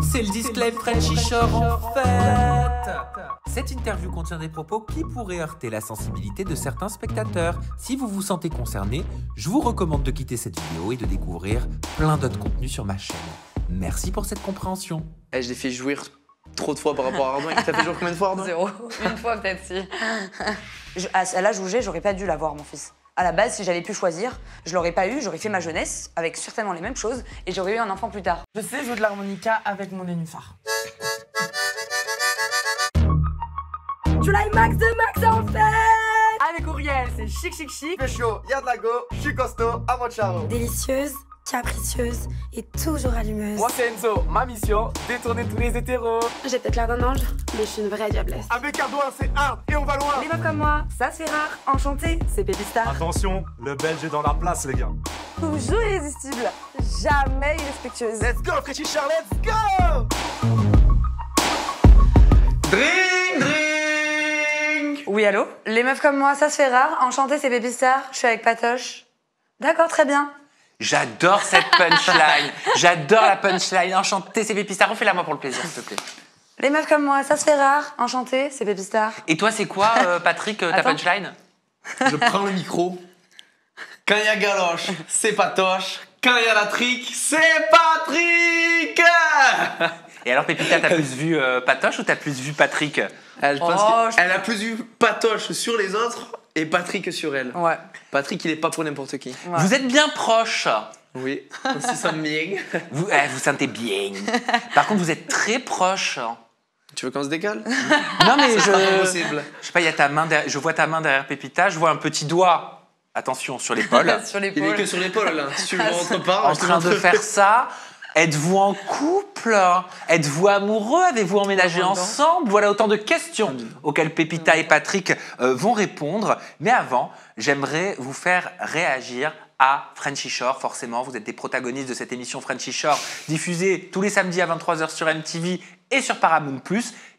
C'est le disclaimer Frenchy Shore en fait. Cette interview contient des propos qui pourraient heurter la sensibilité de certains spectateurs. Si vous vous sentez concerné, je vous recommande de quitter cette vidéo et de découvrir plein d'autres contenus sur ma chaîne. Merci pour cette compréhension. Je l'ai fait jouir trop de fois par rapport à Ardouin. T'as fait jouer combien de fois Ardouin? 0. Une fois peut-être si. À l'âge où j'ai, j'aurais pas dû l'avoir mon fils. À la base, si j'avais pu choisir, je l'aurais pas eu, j'aurais fait ma jeunesse avec certainement les mêmes choses et j'aurais eu un enfant plus tard. Je sais jouer de l'harmonica avec mon nénuphar. Tu l'as max de max en fait. Avec Auriel, c'est chic chic chic. Je suis chaud, y'a de la go, je suis costaud, à mon charo. Délicieuse, capricieuse et toujours allumeuse. Moi c'est Enzo, ma mission, détourner tous les hétéros. J'ai peut-être l'air d'un ange, mais je suis une vraie diablesse. Avec Ardouin, c'est hard et on va loin. Les meufs comme moi, ça c'est rare, enchanté, c'est Pépista. Attention, le Belge est dans la place, les gars. Toujours irrésistible, jamais irrespectueuse. Let's go, Frenchy Shore, let's go. Drink, drink. Oui, allô? Les meufs comme moi, ça se fait rare, enchanté, c'est Pépista, je suis avec Patoche. D'accord, très bien. J'adore cette punchline. J'adore la punchline. Enchanté, c'est Pépista. Refais-la moi pour le plaisir, s'il te plaît. Les meufs comme moi, ça se fait rare, enchanté, c'est Pépista. Et toi, c'est quoi, Patrick, ta Attends. punchline? Je prends le micro. Quand il y a galoche, c'est Patoche. Quand il y a la trique, c'est Patrick. Et alors, Pépita, t'as plus vu Patoche ou t'as plus vu Patrick? Je pense Oh, qu'elle a plus vu Patoche sur les autres et Patrick sur elle. Ouais. Patrick, il est pas pour n'importe qui. Ouais. Vous êtes bien proches. Oui, on s'y sent bien. Vous sentez bien. Par contre, vous êtes très proches. Tu veux qu'on se décale? Non, mais C'est pas possible. je sais pas, il y a ta main je vois ta main derrière Pépita, je vois un petit doigt, attention, sur l'épaule, Sur Il est l'épaule. que sur l'épaule là. Si tu le montres pas, en je te train de montre. faire ça. Êtes-vous en couple? Êtes-vous amoureux? Avez-vous emménagé ensemble? Voilà autant de questions auxquelles Pépita et Patrick vont répondre. Mais avant, j'aimerais vous faire réagir à Frenchy Shore. Forcément, vous êtes des protagonistes de cette émission Frenchy Shore, diffusée tous les samedis à 23 h sur MTV et sur Paramount+.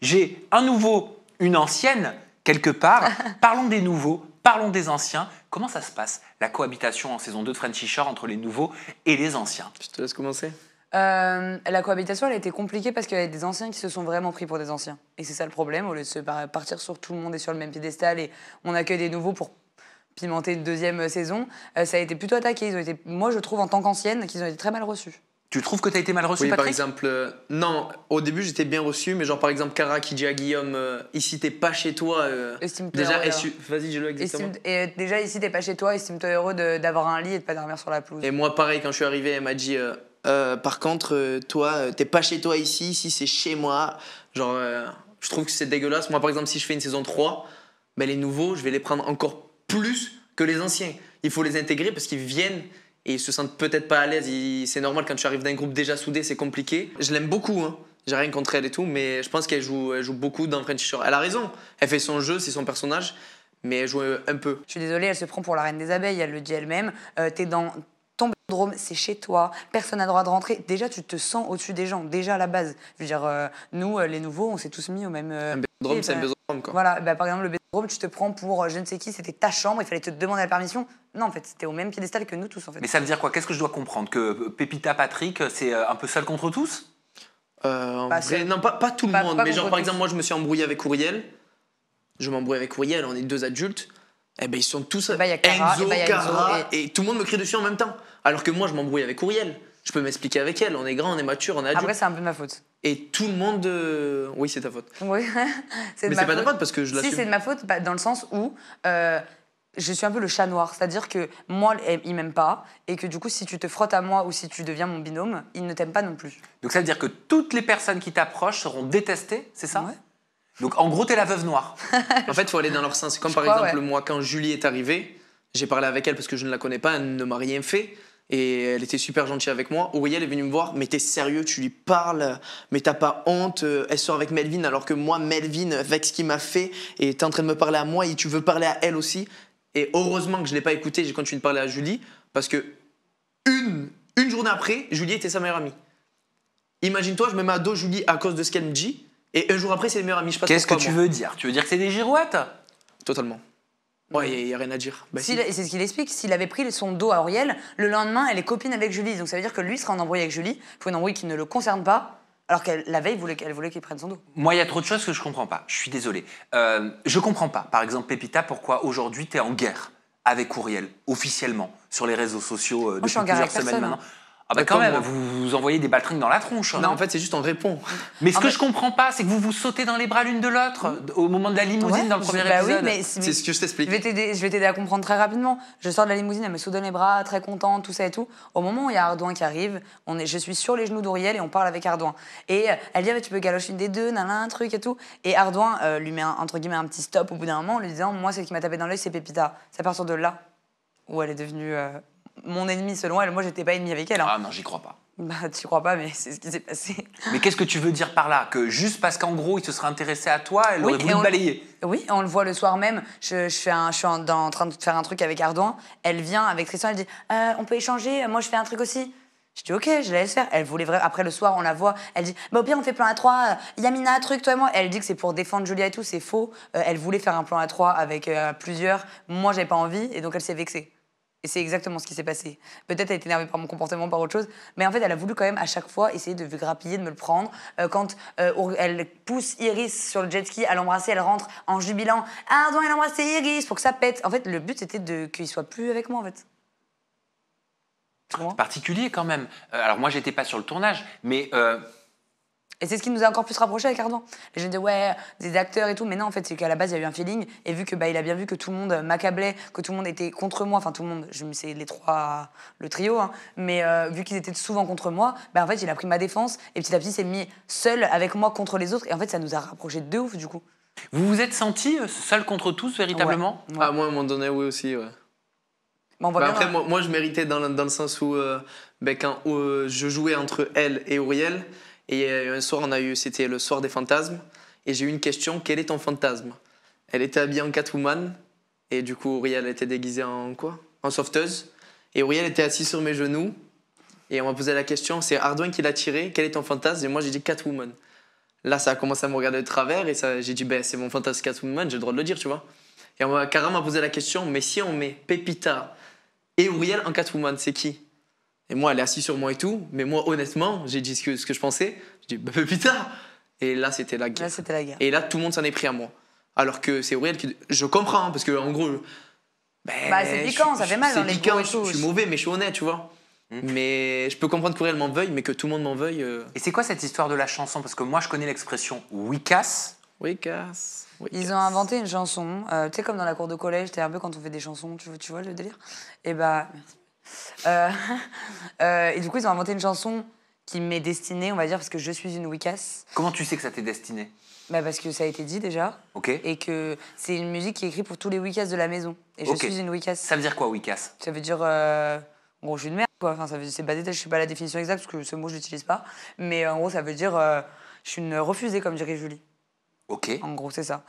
J'ai un nouveau, une ancienne, quelque part. Parlons des nouveaux, parlons des anciens. Comment ça se passe, la cohabitation en saison 2 de Frenchy Shore entre les nouveaux et les anciens? Je te laisse commencer. La cohabitation, elle a été compliquée parce qu'il y a des anciens qui se sont vraiment pris pour des anciens. Et c'est ça le problème, au lieu de se partir sur tout le monde et sur le même piédestal et on accueille des nouveaux pour pimenter une deuxième saison, ça a été plutôt attaqué. Ils ont été, moi, je trouve, en tant qu'ancienne, qu'ils ont été très mal reçus. Tu trouves que tu as été mal reçu, Oui, par Patrick? exemple, non, au début j'étais bien reçu, mais genre par exemple, Cara qui dit à Guillaume, ici t'es pas chez toi. Estime-toi Déjà, heureux, alors. vas-y, je le exactement. Déjà, ici, t'es pas chez toi, estime-toi heureux d'avoir un lit et de pas dormir sur la pelouse. Et moi, pareil, quand je suis arrivé, elle m'a dit, par contre, toi, t'es pas chez toi ici c'est chez moi. Genre, je trouve que c'est dégueulasse. Moi, par exemple, si je fais une saison 3, ben, les nouveaux, je vais les prendre encore plus que les anciens. Il faut les intégrer parce qu'ils viennent et ils se sentent peut-être pas à l'aise. C'est normal quand tu arrives d'un groupe déjà soudé, c'est compliqué. Je l'aime beaucoup, hein. J'ai rien contre elle et tout, mais je pense qu'elle joue beaucoup dans Frenchy Shore. Elle a raison, elle fait son jeu, c'est son personnage, mais elle joue un peu. Je suis désolée, elle se prend pour la reine des abeilles, elle le dit elle-même. T'es dans ton bésodrome, c'est chez toi, personne n'a le droit de rentrer. Déjà, tu te sens au-dessus des gens, déjà à la base. Je veux dire, nous, les nouveaux, on s'est tous mis au même... Un bésodrome, c'est un bésodrome, quoi. Voilà, bah, par exemple, le bésodrome, tu te prends pour je ne sais qui, c'était ta chambre, il fallait te demander la permission. Non, en fait, c'était au même piédestal que nous tous, en fait. Mais ça veut dire quoi? Qu'est-ce que je dois comprendre? Que Pépita, Patrick, c'est un peu seul contre tous? En Pas vrai, seul. non, pas tout le Pas- monde, pas mais genre contre par tous. exemple, moi je me suis embrouillé avec Auriel. Je m'embrouille avec Auriel, on est deux adultes. Eh ben ils sont tous bah, y a Cara, Enzo, et bah, y a Cara, Enzo, et tout le monde me crie dessus en même temps. Alors que moi je m'embrouille avec Auriel. Je peux m'expliquer avec elle, on est grand, on est mature, on est adulte. Après, c'est un peu de ma faute. Et tout le monde. Oui, c'est ta faute. Oui, c'est de Mais ma c'est pas ta faute. faute parce que je Si, l'assume. c'est de ma faute bah, dans le sens où je suis un peu le chat noir. C'est-à-dire que moi, il m'aime pas. Et que du coup, si tu te frottes à moi ou si tu deviens mon binôme, il ne t'aime pas non plus. Donc ça veut dire que toutes les personnes qui t'approchent seront détestées, c'est ça? Ouais. Donc en gros, t'es la veuve noire. En fait, il faut aller dans leur sens. Comme Je par crois, exemple, ouais. moi, quand Julie est arrivée, j'ai parlé avec elle parce que je ne la connais pas, elle ne m'a rien fait. Et elle était super gentille avec moi. Auriel est venue me voir, mais t'es sérieux, tu lui parles, mais t'as pas honte, elle sort avec Melvin, alors que moi, Melvin, avec ce qu'il m'a fait, et t'es en train de me parler à moi, et tu veux parler à elle aussi. Et heureusement que je l'ai pas écouté, j'ai continué de parler à Julie, parce que une journée après, Julie était sa meilleure amie. Imagine-toi, je me mets à dos Julie à cause de ce qu'elle me dit, et un jour après, c'est les meilleures amies. Je passe Qu'est-ce que pourquoi, tu moi. veux dire? Tu veux dire que c'est des girouettes? Totalement. Ouais, il n'y a rien à dire. Bah, si. Et c'est ce qu'il explique. S'il avait pris son dos à Auriel, le lendemain, elle est copine avec Julie. Donc ça veut dire que lui sera en embrouille avec Julie pour une embrouille qui ne le concerne pas. Alors que la veille, elle voulait qu'il prenne son dos. Moi, il y a trop de choses que je comprends pas. Je suis désolé. Je comprends pas. Par exemple, Pépita, pourquoi aujourd'hui tu es en guerre avec Ouriel, officiellement, sur les réseaux sociaux je suis en depuis guerre plusieurs avec semaines personne, maintenant. Ah bah quand Comme même, moi. vous vous envoyez des baltringues dans la tronche. Non, en fait, c'est juste on répond. Mais ce Ah, que mais- je comprends pas, c'est que vous vous sautez dans les bras l'une de l'autre au moment de la limousine Ouais, dans le premier bah épisode. oui, mais C'est ce que je t'explique. je vais t'aider à comprendre très rapidement. Je sors de la limousine, elle me saute dans les bras, très contente, tout ça et tout. Au moment où il y a Ardouin qui arrive, je suis sur les genoux d'Auriel et on parle avec Ardouin. Et elle dit, ah, bah, tu peux galocher une des deux, un truc et tout. Et Ardouin lui met entre guillemets un petit stop au bout d'un moment en lui disant, moi, celle qui m'a tapé dans l'œil, c'est Pépita. C'est à partir de là où elle est devenue mon ennemie selon elle. Moi, j'étais pas ennemie avec elle. Hein. Ah non, j'y crois pas. Bah, tu crois pas, mais c'est ce qui s'est passé. Mais qu'est-ce que tu veux dire par là? Que juste parce qu'en gros, il se serait intéressé à toi, elle Oui, aurait et voulu on- te balayer. Oui, on le voit le soir même. Je suis en train de faire un truc avec Ardouin. Elle vient avec Tristan, elle dit on peut échanger, moi je fais un truc aussi. Je dis ok, je la laisse faire. Elle voulait vraiment. Après le soir, on la voit. Elle dit bah, au pire, on fait plan à 3. Yamina, truc, toi et moi. Elle dit que c'est pour défendre Julia et tout, c'est faux. Elle voulait faire un plan à 3 avec plusieurs. Moi, j'avais pas envie et donc elle s'est vexée. Et c'est exactement ce qui s'est passé. Peut-être elle est énervée par mon comportement, par autre chose, mais en fait, elle a voulu quand même à chaque fois essayer de grappiller, de me le prendre. Quand elle pousse Iris sur le jet ski à l'embrasser, elle rentre en jubilant « Ardouin, elle a embrassé Iris !» pour que ça pète. En fait, le but, c'était qu'il soit plus avec moi, en fait. Tu comprends ? Particulier quand même. Alors moi, j'étais pas sur le tournage, mais Et c'est ce qui nous a encore plus rapprochés avec Ardouin. Les gens disaient ouais, des acteurs et tout, mais non, en fait, c'est qu'à la base, il y a eu un feeling, et vu que il a bien vu que tout le monde m'accablait, que tout le monde était contre moi, enfin tout le monde, c'est les trois, le trio, hein, mais vu qu'ils étaient souvent contre moi, en fait, il a pris ma défense, et petit à petit, il s'est mis seul avec moi contre les autres, et en fait, ça nous a rapprochés de ouf, du coup. vous vous êtes senti seul contre tous, véritablement? Ouais. Ah, moi, à un moment donné, oui aussi, ouais. Bon, on voit bien, Après, hein. moi, je méritais dans le sens où, quand je jouais entre elle et Auriel, et un soir, c'était le soir des fantasmes, et j'ai eu une question, quel est ton fantasme? Elle était habillée en Catwoman, et du coup, Auriel était déguisée en quoi? En sauveteuse. Et Auriel était assis sur mes genoux, et on m'a posé la question, c'est Ardouin qui l'a tiré, quel est ton fantasme? Et moi, j'ai dit Catwoman. Là, ça a commencé à me regarder de travers, et j'ai dit, c'est mon fantasme Catwoman, j'ai le droit de le dire, tu vois. Et Cara m'a posé la question, mais si on met Pépita et Auriel en Catwoman, c'est qui? Et moi, elle est assise sur moi et tout, mais moi, honnêtement, j'ai dit ce que je pensais. Je dis, Pépita! Et là, c'était la guerre. Là, c'était la guerre. Et là, tout le monde s'en est pris à moi. Alors que c'est Auriel qui. Je comprends, hein, parce que en gros. C'est piquant, ça fait mal dans les piquant, gros et tout. je suis mauvais, mais je suis honnête, tu vois. Mais je peux comprendre qu'Auriel m'en veuille, mais que tout le monde m'en veuille. Et c'est quoi cette histoire de la chanson? Parce que moi, je connais l'expression « oui casse Oui, casse. Oui, Ils ont inventé une chanson, tu sais, comme dans la cour de collège, c'était un peu quand on fait des chansons, tu vois le délire? Et merci. Et du coup, ils ont inventé une chanson qui m'est destinée, on va dire, parce que je suis une Wiccass. ». Comment tu sais que ça t'est destiné? Parce que ça a été dit déjà, Ok. et que c'est une musique qui est écrite pour tous les Wiccass de la maison. Et je Ok. suis une Wiccass. Ça veut dire quoi, oui casse? Ça veut dire, en gros, je suis une merde, quoi. Enfin, c'est basé, je sais pas la définition exacte, parce que ce mot, je l'utilise pas. Mais en gros, ça veut dire, je suis une refusée, comme dirait Julie. Ok. En gros, c'est ça.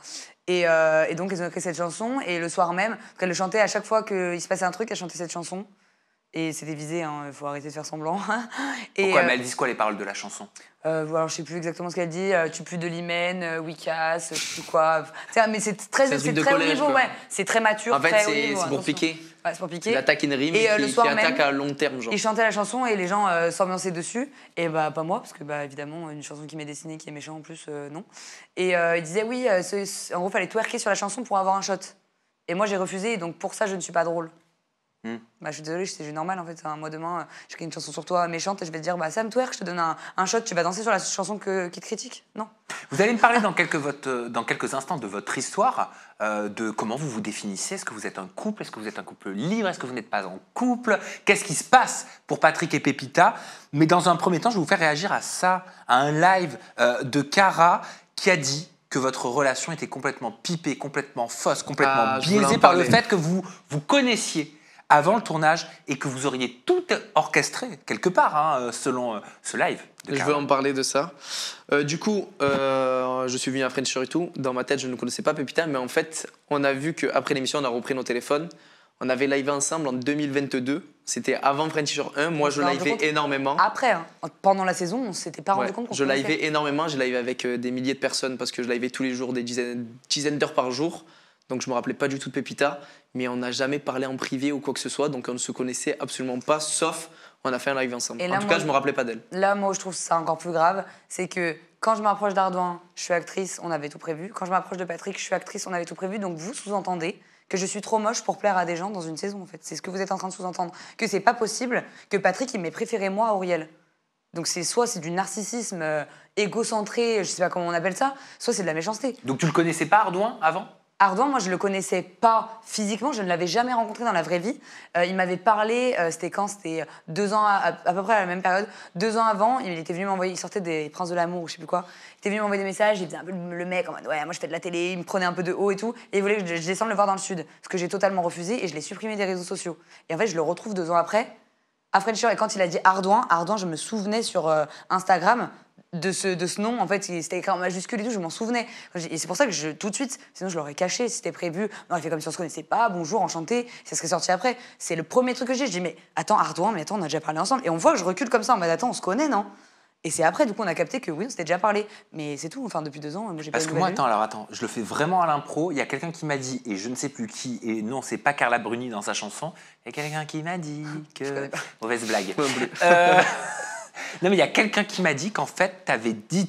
Et donc, ils ont écrit cette chanson. Et le soir même, qu'elle le chantait à chaque fois qu'il se passait un truc, elle chantait cette chanson. Et c'était visé, il faut arrêter de faire semblant. Et, Pourquoi? Mais elles disent quoi, les paroles de la chanson? alors, je sais plus exactement ce qu'elle dit. Tu pues de l'hymen, Wiccass, je sais plus quoi. Mais c'est très, C'est un truc c'est de très haut collège, niveau, quoi. ouais. C'est très mature, En fait, très haut c'est niveau, pour attention. piquer. Ouais, c'est pour piquer. Il attaque une rime Et, qui, le soir qui attaque même, à long terme, genre. Il chantait la chanson et les gens s'ambiançaient dessus. Et pas moi, parce que évidemment, une chanson qui m'est destinée, qui est méchant en plus, non. Et il disait oui, en gros, il fallait twerker sur la chanson pour avoir un shot. Et moi, j'ai refusé, et donc pour ça, je ne suis pas drôle. Je suis désolée, c'est normal en fait. Moi demain, j'écris une chanson sur toi méchante et je vais te dire Sam, twerk, je te donne un shot, tu vas danser sur la chanson qui te critique. Non. Vous allez me parler dans quelques instants de votre histoire, de comment vous vous définissez. Est-ce que vous êtes un couple? Est-ce que vous êtes un couple libre? Est-ce que vous n'êtes pas en couple? Qu'est-ce qui se passe pour Patrick et Pépita? Mais dans un premier temps, je vais vous faire réagir à ça, à un live de Cara qui a dit que votre relation était complètement pipée, complètement fausse, complètement je voulais biaisée en par le parler. fait que vous connaissiez avant le tournage et que vous auriez tout orchestré quelque part, selon ce live de Je Cara. veux en parler de ça. Du coup, je suis venu à French et tout. Dans ma tête, je ne connaissais pas Pépita, mais en fait, on a vu qu'après l'émission, on a repris nos téléphones. On avait livé ensemble en 2022. C'était avant French 1. Moi, je s'est rendu livais compte énormément. Après, pendant la saison, on s'était pas rendu Ouais, compte qu'on je se connaissait. livais énormément. Je livais avec des milliers de personnes parce que je livais tous les jours des dizaines d'heures par jour. Donc, je me rappelais pas du tout de Pépita. Mais on n'a jamais parlé en privé ou quoi que ce soit. Donc, on ne se connaissait absolument pas, sauf On a fait un live ensemble. Et En là, tout moi, cas, je me rappelais pas d'elle. Là, moi, je trouve ça encore plus grave. C'est que quand je m'approche d'Ardouin, je suis actrice, on avait tout prévu. Quand je m'approche de Patrick, je suis actrice, on avait tout prévu. Donc vous sous-entendez que je suis trop moche pour plaire à des gens dans une saison, en fait. C'est ce que vous êtes en train de sous-entendre. Que c'est pas possible que Patrick, il m'ait préféré moi à Auriel. Donc soit c'est du narcissisme égocentré, je sais pas comment on appelle ça, soit c'est de la méchanceté. Donc tu le connaissais pas, Ardouin, avant? Ardouin, moi, je le connaissais pas physiquement, je ne l'avais jamais rencontré dans la vraie vie. Il m'avait parlé, c'était quand? C'était 2 ans, à peu près à la même période. 2 ans avant, il était venu m'envoyer, il sortait des Princes de l'amour, ou je sais plus quoi. Il était venu m'envoyer des messages, il faisait un peu le mec en mode ouais, moi je fais de la télé, il me prenait un peu de haut et tout. Et il voulait que je descende le voir dans le sud, ce que j'ai totalement refusé et je l'ai supprimé des réseaux sociaux. Et en fait, je le retrouve 2 ans après, à French. Et quand il a dit Ardouin, je me souvenais sur Instagram de ce nom, en fait, c'était écrit en majuscule et tout, je m'en souvenais. Et c'est pour ça que tout de suite, sinon je l'aurais caché si c'était prévu. On aurait fait comme si on se connaissait pas, bonjour, enchanté, ça serait sorti après. C'est le premier truc que j'ai. Je dis, mais attends, Ardouin, mais attends, on a déjà parlé ensemble. Et on voit que je recule comme ça en mode, attends, on se connaît, non? Et c'est après, du coup, on a capté que oui, on s'était déjà parlé. Mais c'est tout, enfin, depuis 2 ans, moi j'ai pas Parce eu de que moi, nouvelles. attends, je le fais vraiment à l'impro. Il y a quelqu'un qui m'a dit, et je ne sais plus qui, et non, c'est pas Carla Bruni dans sa chanson, il y a quelqu'un qui m'a dit que... Mauvaise blague. Non, mais il y a quelqu'un qui m'a dit qu'en fait,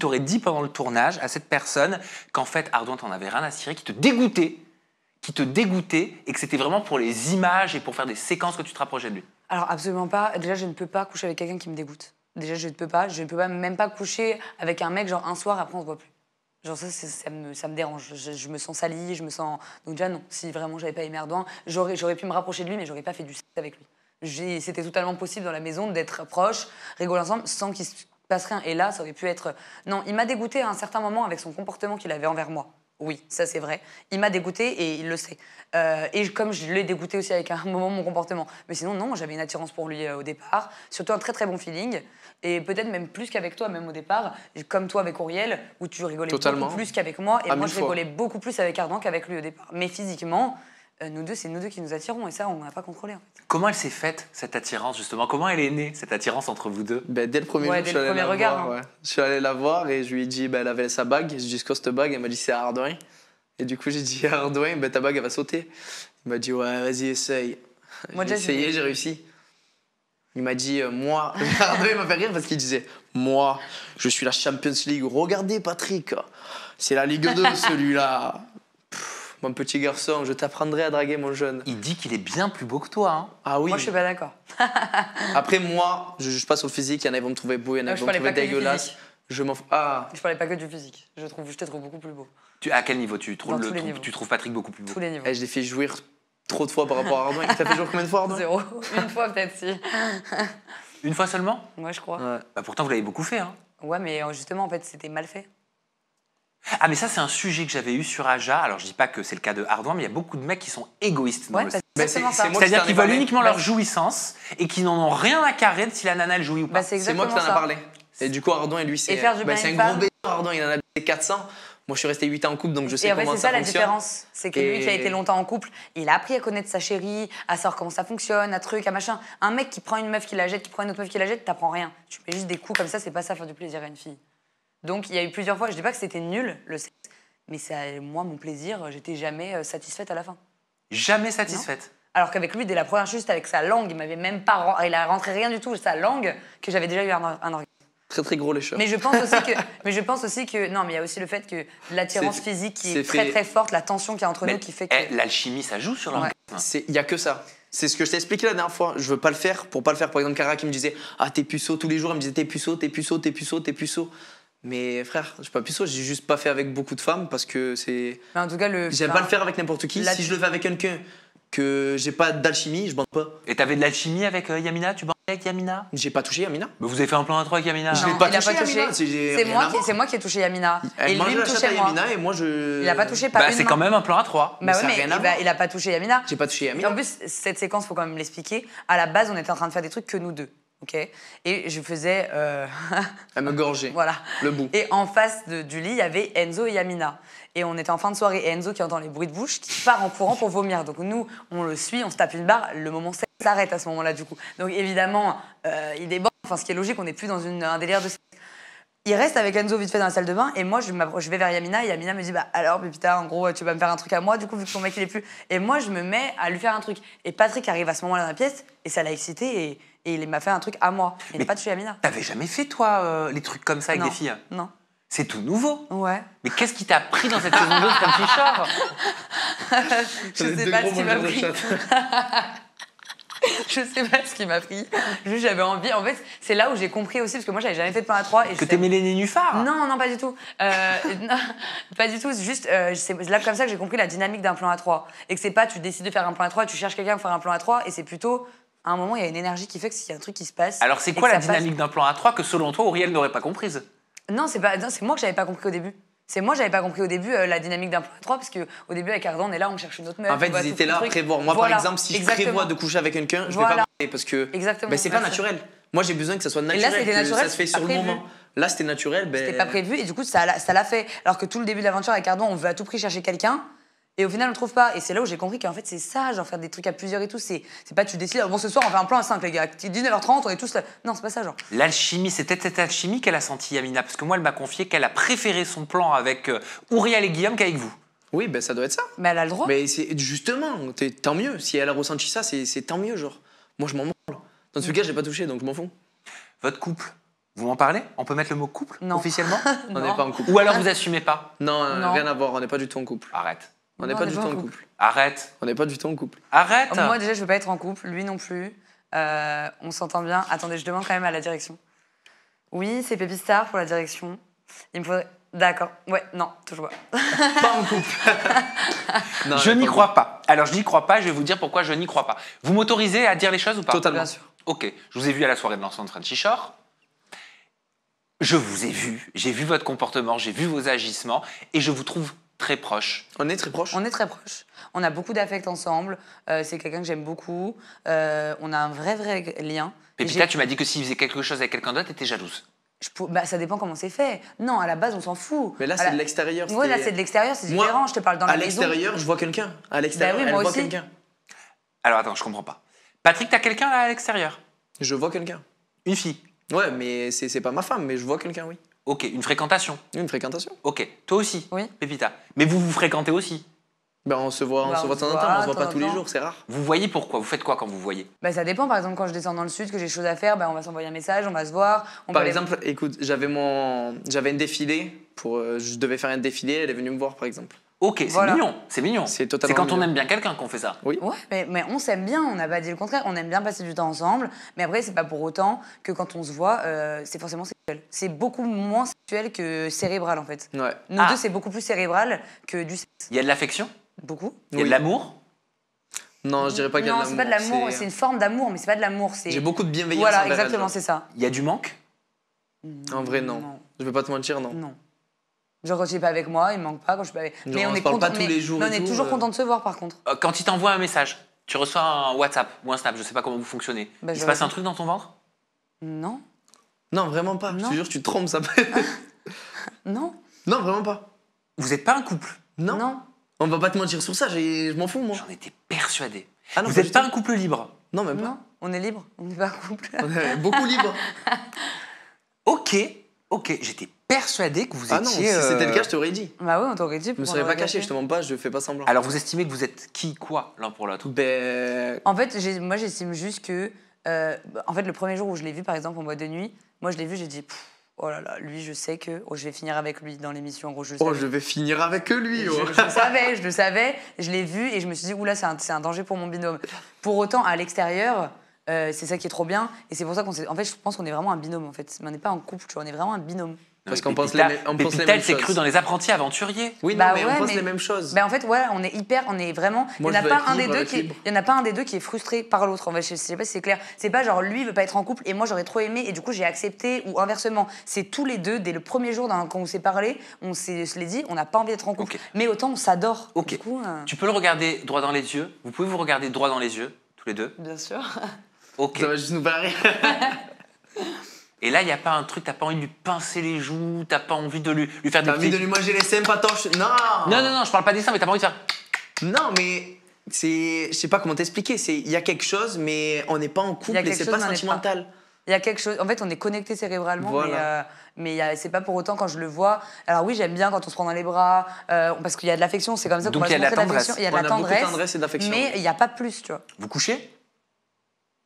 t'aurais dit pendant le tournage à cette personne qu'en fait, Ardouin, t'en avais rien à cirer, qui te dégoûtait, et que c'était vraiment pour les images et pour faire des séquences que tu te rapprochais de lui. Alors absolument pas. Déjà, je ne peux pas coucher avec quelqu'un qui me dégoûte. Déjà, je ne peux pas. Je ne peux pas même pas coucher avec un mec genre un soir après on se voit plus. Genre ça me dérange. Je me sens salie, je me sens. Donc déjà non. Si vraiment j'avais pas aimé Ardouin, j'aurais pu me rapprocher de lui, mais j'aurais pas fait du sexe avec lui. C'était totalement possible dans la maison d'être proches, rigoler ensemble, sans qu'il se passe rien. Et là, ça aurait pu être. Non, il m'a dégoûté à un certain moment avec son comportement qu'il avait envers moi. Oui, ça c'est vrai. Il m'a dégoûté et il le sait. Et comme je l'ai dégoûté aussi avec un moment mon comportement. Mais sinon, non, j'avais une attirance pour lui au départ. Surtout un très très bon feeling. Et peut-être même plus qu'avec toi, même au départ. Comme toi avec Auriel, où tu rigolais Totalement. beaucoup plus qu'avec moi. Et À moi, 1000 je rigolais beaucoup plus avec Ardouin qu'avec lui au départ. Mais physiquement, nous deux, c'est nous deux qui nous attirons. Et ça, on n'a pas contrôlé. En fait. Comment elle s'est faite, cette attirance, justement? Comment elle est née, cette attirance entre vous deux? Ben, dès le premier jour, Ouais, je dès suis le allé premier la regard, voir. hein. Ouais. Je suis allé la voir et je lui ai dit, ben, elle avait sa bague. Je lui ai dit, c'est quoi cette bague? Elle m'a dit, c'est Ardouin. Et du coup, j'ai dit, Ardouin, ben, ta bague, elle va sauter. Il m'a dit, ouais, vas-y, essaye. Moi, J'ai déjà, essayé, j'ai réussi. Il m'a dit, moi, Ardouin m'a fait rire parce qu'il disait, moi, je suis la Champions League. Regardez, Patrick, c'est la Ligue 2, celui-là. Pff, mon petit garçon, je t'apprendrai à draguer, mon jeune. Il dit qu'il est bien plus beau que toi, hein. Ah oui. Moi, je suis pas d'accord. Après, moi, je juge pas sur le physique. Il y en a qui vont me trouver beau, il y en a Non, qui je vont me parlais trouver pas que du dégueulasse. physique. Je m'en fous. Ah, Je parlais pas que du physique. Je te trouve beaucoup plus beau. À quel niveau tu trouves, Dans tous les niveaux. tu trouves Patrick beaucoup plus beau? Tous les niveaux. je l'ai fait jouir trop de fois par rapport à Ardouin. T'as fait jouer combien de fois, Ardouin? 0. Une fois peut-être si. Une fois seulement? Moi, je crois. Ouais. Bah, pourtant, vous l'avez beaucoup fait, hein. Ouais, mais justement, en fait, c'était mal fait. Ah, mais ça, c'est un sujet que j'avais eu sur Aja. Alors, je dis pas que c'est le cas de Ardouin, mais il y a beaucoup de mecs qui sont égoïstes dans Ouais, le c'est Mais exactement c'est ça. moi qui C'est-à-dire t'en ai qu'ils veulent parlé. uniquement Bah, leur jouissance et qui n'en ont rien à carrer de si la nana elle jouit ou pas. Bah, c'est C'est moi exactement qui t'en ai ça. parlé. Et du coup, Ardouin, lui, c'est faire du bien à c'est une un gros femme. bébé. Ardouin, il en a baisé 400. Moi, je suis resté 8 ans en couple, donc je sais Et en fait, comment c'est ça ça la fonctionne. différence. C'est que lui Et- qui a été longtemps en couple, il a appris à connaître sa chérie, à savoir comment ça fonctionne, à truc, à machin. Un mec qui prend une meuf qui la jette, qui prend une autre meuf qui la jette, t'apprends rien. Tu mets juste des coups comme ça, c'est pas ça faire du plaisir à une fille. Donc il y a eu plusieurs fois, je dis pas que c'était nul le sexe, mais ça, moi, mon plaisir, j'étais jamais satisfaite à la fin. Jamais satisfaite. Alors qu'avec lui, dès la première juste avec sa langue, il m'avait même pas, il a rentré rien du tout, sa langue, que j'avais déjà eu un orgasme. Très, très gros les chats. Mais je pense aussi que non, mais il y a aussi le fait que l'attirance C'est- physique qui c'est est très fait- très forte, la tension qu'il y a entre nous qui fait que. L'alchimie, ça joue sur l'orgasme. Il y a que ça. C'est ce que je t'ai expliqué la dernière fois. Je veux pas le faire pour pas le faire. Par exemple, Cara qui me disait, ah, t'es puceau tous les jours. Elle me disait, t'es puceau, t'es puceau, t'es puceau, t'es puceau. Mais frère, je suis pas puceau. J'ai juste pas fait avec beaucoup de femmes parce que c'est. Mais en tout cas, J'aime pas le faire avec n'importe qui. La- Si je le fais avec quelqu'un que j'ai pas d'alchimie, je bande pas. Et t'avais de l'alchimie avec Yamina? Tu bandais avec Yamina? J'ai pas touché Yamina. Mais vous avez fait un plan à 3 avec Yamina? Je l'ai Non, pas il a touché, pas touché. Yamina. C'est moi qui ai touché Yamina. Elle Et mange lui la me chatte à touchait moi. Yamina et moi je. Il a pas touché pas Bah, une c'est main. quand même un plan à 3. Bah ça ouais, a mais rien à voir. il a pas touché Yamina. J'ai pas touché Et Yamina. en plus, cette séquence, faut quand même l'expliquer. À la base, on était en train de faire des trucs que nous deux. Ok. Et je faisais. Elle me gorgeait. Voilà. Le bout. Et en face du lit, il y avait Enzo et Yamina. Et on était en fin de soirée et Enzo qui entend les bruits de bouche, qui part en courant pour vomir. Donc nous, on le suit, on se tape une barre. Le moment s'arrête à ce moment-là, du coup. Donc évidemment, il déborde. Enfin, ce qui est logique, on n'est plus dans un délire de sexe. Il reste avec Enzo vite fait dans la salle de bain et moi je vais vers Yamina et Yamina me dit bah alors Pépita en gros tu vas me faire un truc à moi du coup vu que ton mec il est plus et moi je me mets à lui faire un truc et Patrick arrive à ce moment-là dans la pièce et ça l'a excité Et il m'a fait un truc à moi. Il n'a pas touché Amina. T'avais jamais fait, toi, les trucs comme ça avec Non. des filles? Non. C'est tout nouveau. Ouais. Mais qu'est-ce qui t'a pris dans cette saison 2 de Frenchy Shore? Je sais pas ce qui m'a pris. Je sais pas ce qui m'a pris. Juste, j'avais envie. En fait, c'est là où j'ai compris aussi, parce que moi, j'avais jamais fait de plan à 3. Et Que t'aimais les nénuphars? Non, non, pas du tout. Non, pas du tout. C'est juste, c'est là comme ça que j'ai compris la dynamique d'un plan à 3. Et que c'est pas, tu décides de faire un plan à 3, tu cherches quelqu'un pour faire un plan à 3, et c'est plutôt, à un moment, il y a une énergie qui fait que s'il y a un truc qui se passe. Alors, c'est et quoi que la ça passe- dynamique d'un plan A3 que, selon toi, Auriel n'aurait pas comprise? Non, c'est moi que j'avais pas compris au début. C'est moi, j'avais pas compris au début la dynamique d'un plan à 3, parce qu'au début, avec Ardan, on est là, on cherche une autre meuf. En fait, on va ils tout étaient là à truc. prévoir. Moi, Voilà, par exemple, si je exactement. prévois de coucher avec quelqu'un, je vais Voilà. pas parler parce que Exactement, ben, c'est pas merci. naturel. Moi, j'ai besoin que ça soit là, naturel, c'était que naturel, ça se fait c'était sur pas le prévu. moment. Là, c'était naturel. Ben... C'était pas prévu, et du coup, ça l'a fait. Alors que tout le début de l'aventure avec Ardan, on veut à tout prix chercher quelqu'un. Et au final, on le trouve pas. Et c'est là où j'ai compris qu'en fait, c'est ça, genre faire des trucs à plusieurs et tout. C'est pas tu décides, bon, ce soir, on fait un plan à 5, les gars. 19h30, on est tous là. Non, c'est pas ça, genre. L'alchimie, c'est peut-être cette alchimie qu'elle a sentie, Amina. Parce que moi, elle m'a confié qu'elle a préféré son plan avec Auriel et Guillaume qu'avec vous. Oui, ben ça doit être ça. Mais elle a le droit. Mais c'est justement, tant mieux. Si elle a ressenti ça, c'est tant mieux, genre. Moi, je m'en branle. Dans ce cas, j'ai pas touché, donc je m'en fous. Votre couple, vous m'en parlez? On peut mettre le mot couple Non. officiellement? On n'est pas en couple. Ou alors vous assumez pas? Non, Non. rien à voir. On n'est pas du tout en couple. Arrête. On n'est Non, pas on du n'est tout pas en en couple. Arrête. On n'est pas du tout en couple. Arrête. Moi, déjà, je veux pas être en couple, lui non plus. On s'entend bien. Attendez, je demande quand même à la direction. Oui, c'est Pépistar pour la direction. Il me faudrait. D'accord. Ouais, non, toujours pas. Pas en couple. Non, Je on est n'y pas en crois pas. Alors, je n'y crois pas, je vais vous dire pourquoi je n'y crois pas. Vous m'autorisez à dire les choses ou pas? Totalement. Bien sûr. Ok, je vous ai vu à la soirée de lancement de Frenchy Shore. Je vous ai vu, j'ai vu votre comportement, j'ai vu vos agissements et je vous trouve très proche. On est très proches. On est très proches. On a beaucoup d'affect ensemble. C'est quelqu'un que j'aime beaucoup. On a un vrai lien. Et Pépita, tu m'as dit que s'il faisait quelque chose avec quelqu'un d'autre, t'étais jalouse. bah, ça dépend comment c'est fait. Non, à la base, on s'en fout. Mais là, À c'est la- de l'extérieur. Ouais, là, c'est de l'extérieur, c'est Moi, différent. Je te parle dans la À maison. l'extérieur, je vois quelqu'un. À l'extérieur, Bah oui, elle moi voit aussi. quelqu'un. Alors attends, je comprends pas. Patrick, t'as quelqu'un là à l'extérieur? Je vois quelqu'un. Une fille? Ouais, mais c'est pas ma femme, mais je vois quelqu'un, oui. Ok, une fréquentation? Une fréquentation. Ok, toi aussi? Oui. Pépita. Mais vous vous fréquentez aussi? Ben, on se voit, Bah, de temps en temps, mais on se voit pas tous les temps. jours, c'est rare. Vous voyez pourquoi? Vous faites quoi quand vous voyez? Bah, ça dépend. Par exemple, quand je descends dans le sud, que j'ai des choses à faire, bah, on va s'envoyer un message, on va se voir. On Par peut aller- exemple, écoute, j'avais une défilé, je devais faire un défilé, elle est venue me voir, par exemple. Ok, c'est Voilà. mignon, c'est mignon. C'est totalement quand on mignon. aime bien quelqu'un qu'on fait ça. Oui. Ouais, mais on s'aime bien, on n'a pas dit le contraire. On aime bien passer du temps ensemble. Mais après, c'est pas pour autant que quand on se voit, c'est forcément sexuel. C'est beaucoup moins sexuel que cérébral, en fait. Ouais. Nous Ah. deux, c'est beaucoup plus cérébral que du sexe. Il y a de l'affection? Beaucoup. Il y a Oui. de l'amour? Non, je dirais pas qu'il y a de Non, l'amour. c'est pas de l'amour, c'est une forme d'amour, mais c'est pas de l'amour. J'ai beaucoup de bienveillance Voilà, envers elle, exactement, genre. c'est ça. Il y a du manque? En vrai, non. Je vais pas te mentir, non. Non. Genre, quand tu es pas avec moi, il me manque pas. Quand je suis pas avec... Genre, on se parle pas tous les jours mais et on est tout, toujours content de se voir, par contre. Quand il t'envoie un message, tu reçois un WhatsApp ou un Snap, je sais pas comment vous fonctionnez. Bah, il se je passe réponds. un truc dans ton ventre? Non, Non, vraiment pas. Je Non. te jure, tu te trompes, ça. non, Non, vraiment pas. Vous n'êtes pas un couple? Non. non. On va pas te mentir sur ça, je m'en fous, moi. J'en étais persuadé. Ah non, vous pas n'êtes du pas tout. un couple libre? Non, même pas. Non, on est libre, on n'est pas un couple. On est beaucoup libre. Ok, j'étais persuadé que vous Ah non, étiez... si c'était le cas, je t'aurais dit. Bah oui, on t'aurait dit. Je me serais pas caché, je te mens pas, je fais pas semblant. Alors vous estimez que vous êtes qui, quoi, l'un pour l'autre? Ben. En fait, moi, j'estime juste que... en fait, le premier jour où je l'ai vu, par exemple, en boîte de nuit, moi, je l'ai vu, j'ai dit... Pff, oh là là, lui, je sais que je vais finir avec lui dans l'émission. En gros, je le Oh, savais. je vais finir avec lui, oh. Je le savais, je l'ai vu et je me suis dit, oula, c'est un danger pour mon binôme. Pour autant, à l'extérieur, c'est ça qui est trop bien. Et c'est pour ça qu'on s'est. En fait, je pense qu'on est vraiment un binôme, en fait. Mais on n'est pas en couple, tu vois, on est vraiment un binôme. Parce Non, mais qu'on pense Pépita- les mêmes- on pense les Pépita, mêmes elle s'est choses. crue dans les apprentis aventuriers. Oui, non, Bah mais ouais, on pense mais- les mêmes choses. Ben en fait, voilà, on est vraiment. Moi, il n'y en je a veux pas être un des libre deux avec qui, libre. il y en a pas un des deux qui est frustré par l'autre. En fait, je sais pas si c'est clair. C'est pas genre lui il veut pas être en couple et moi j'aurais trop aimé et du coup j'ai accepté ou inversement. C'est tous les deux dès le premier jour quand on s'est parlé, se l'est dit, on n'a pas envie d'être en couple. Ok. Mais autant on s'adore. Ok. Du coup, Tu peux le regarder droit dans les yeux. Vous pouvez vous regarder droit dans les yeux, tous les deux. bien sûr. Ok. Ça va juste nous barrer. Et là, il n'y a pas un truc, t'as pas envie de lui pincer les joues, t'as pas envie de lui faire des T'as envie de petits... lui manger les seins, patoche. Non. Non, je parle pas des seins, mais t'as pas envie de faire... Non, mais c'est. Je sais pas comment t'expliquer. Il y a quelque chose, mais on n'est pas en Il y couple a et quelque c'est chose, pas mais on n'est sentimental. Il y a quelque chose. En fait, on est connecté cérébralement, Voilà. mais c'est pas pour autant quand je le vois. Alors oui, j'aime bien quand on se prend dans les bras, parce qu'il y a de l'affection. C'est comme ça qu'on Donc va il y a se de la montrer tendresse. l'affection. Il y a de On la a beaucoup de tendresse, tendresse et d'affection. mais il n'y a pas plus, tu vois. Vous couchez?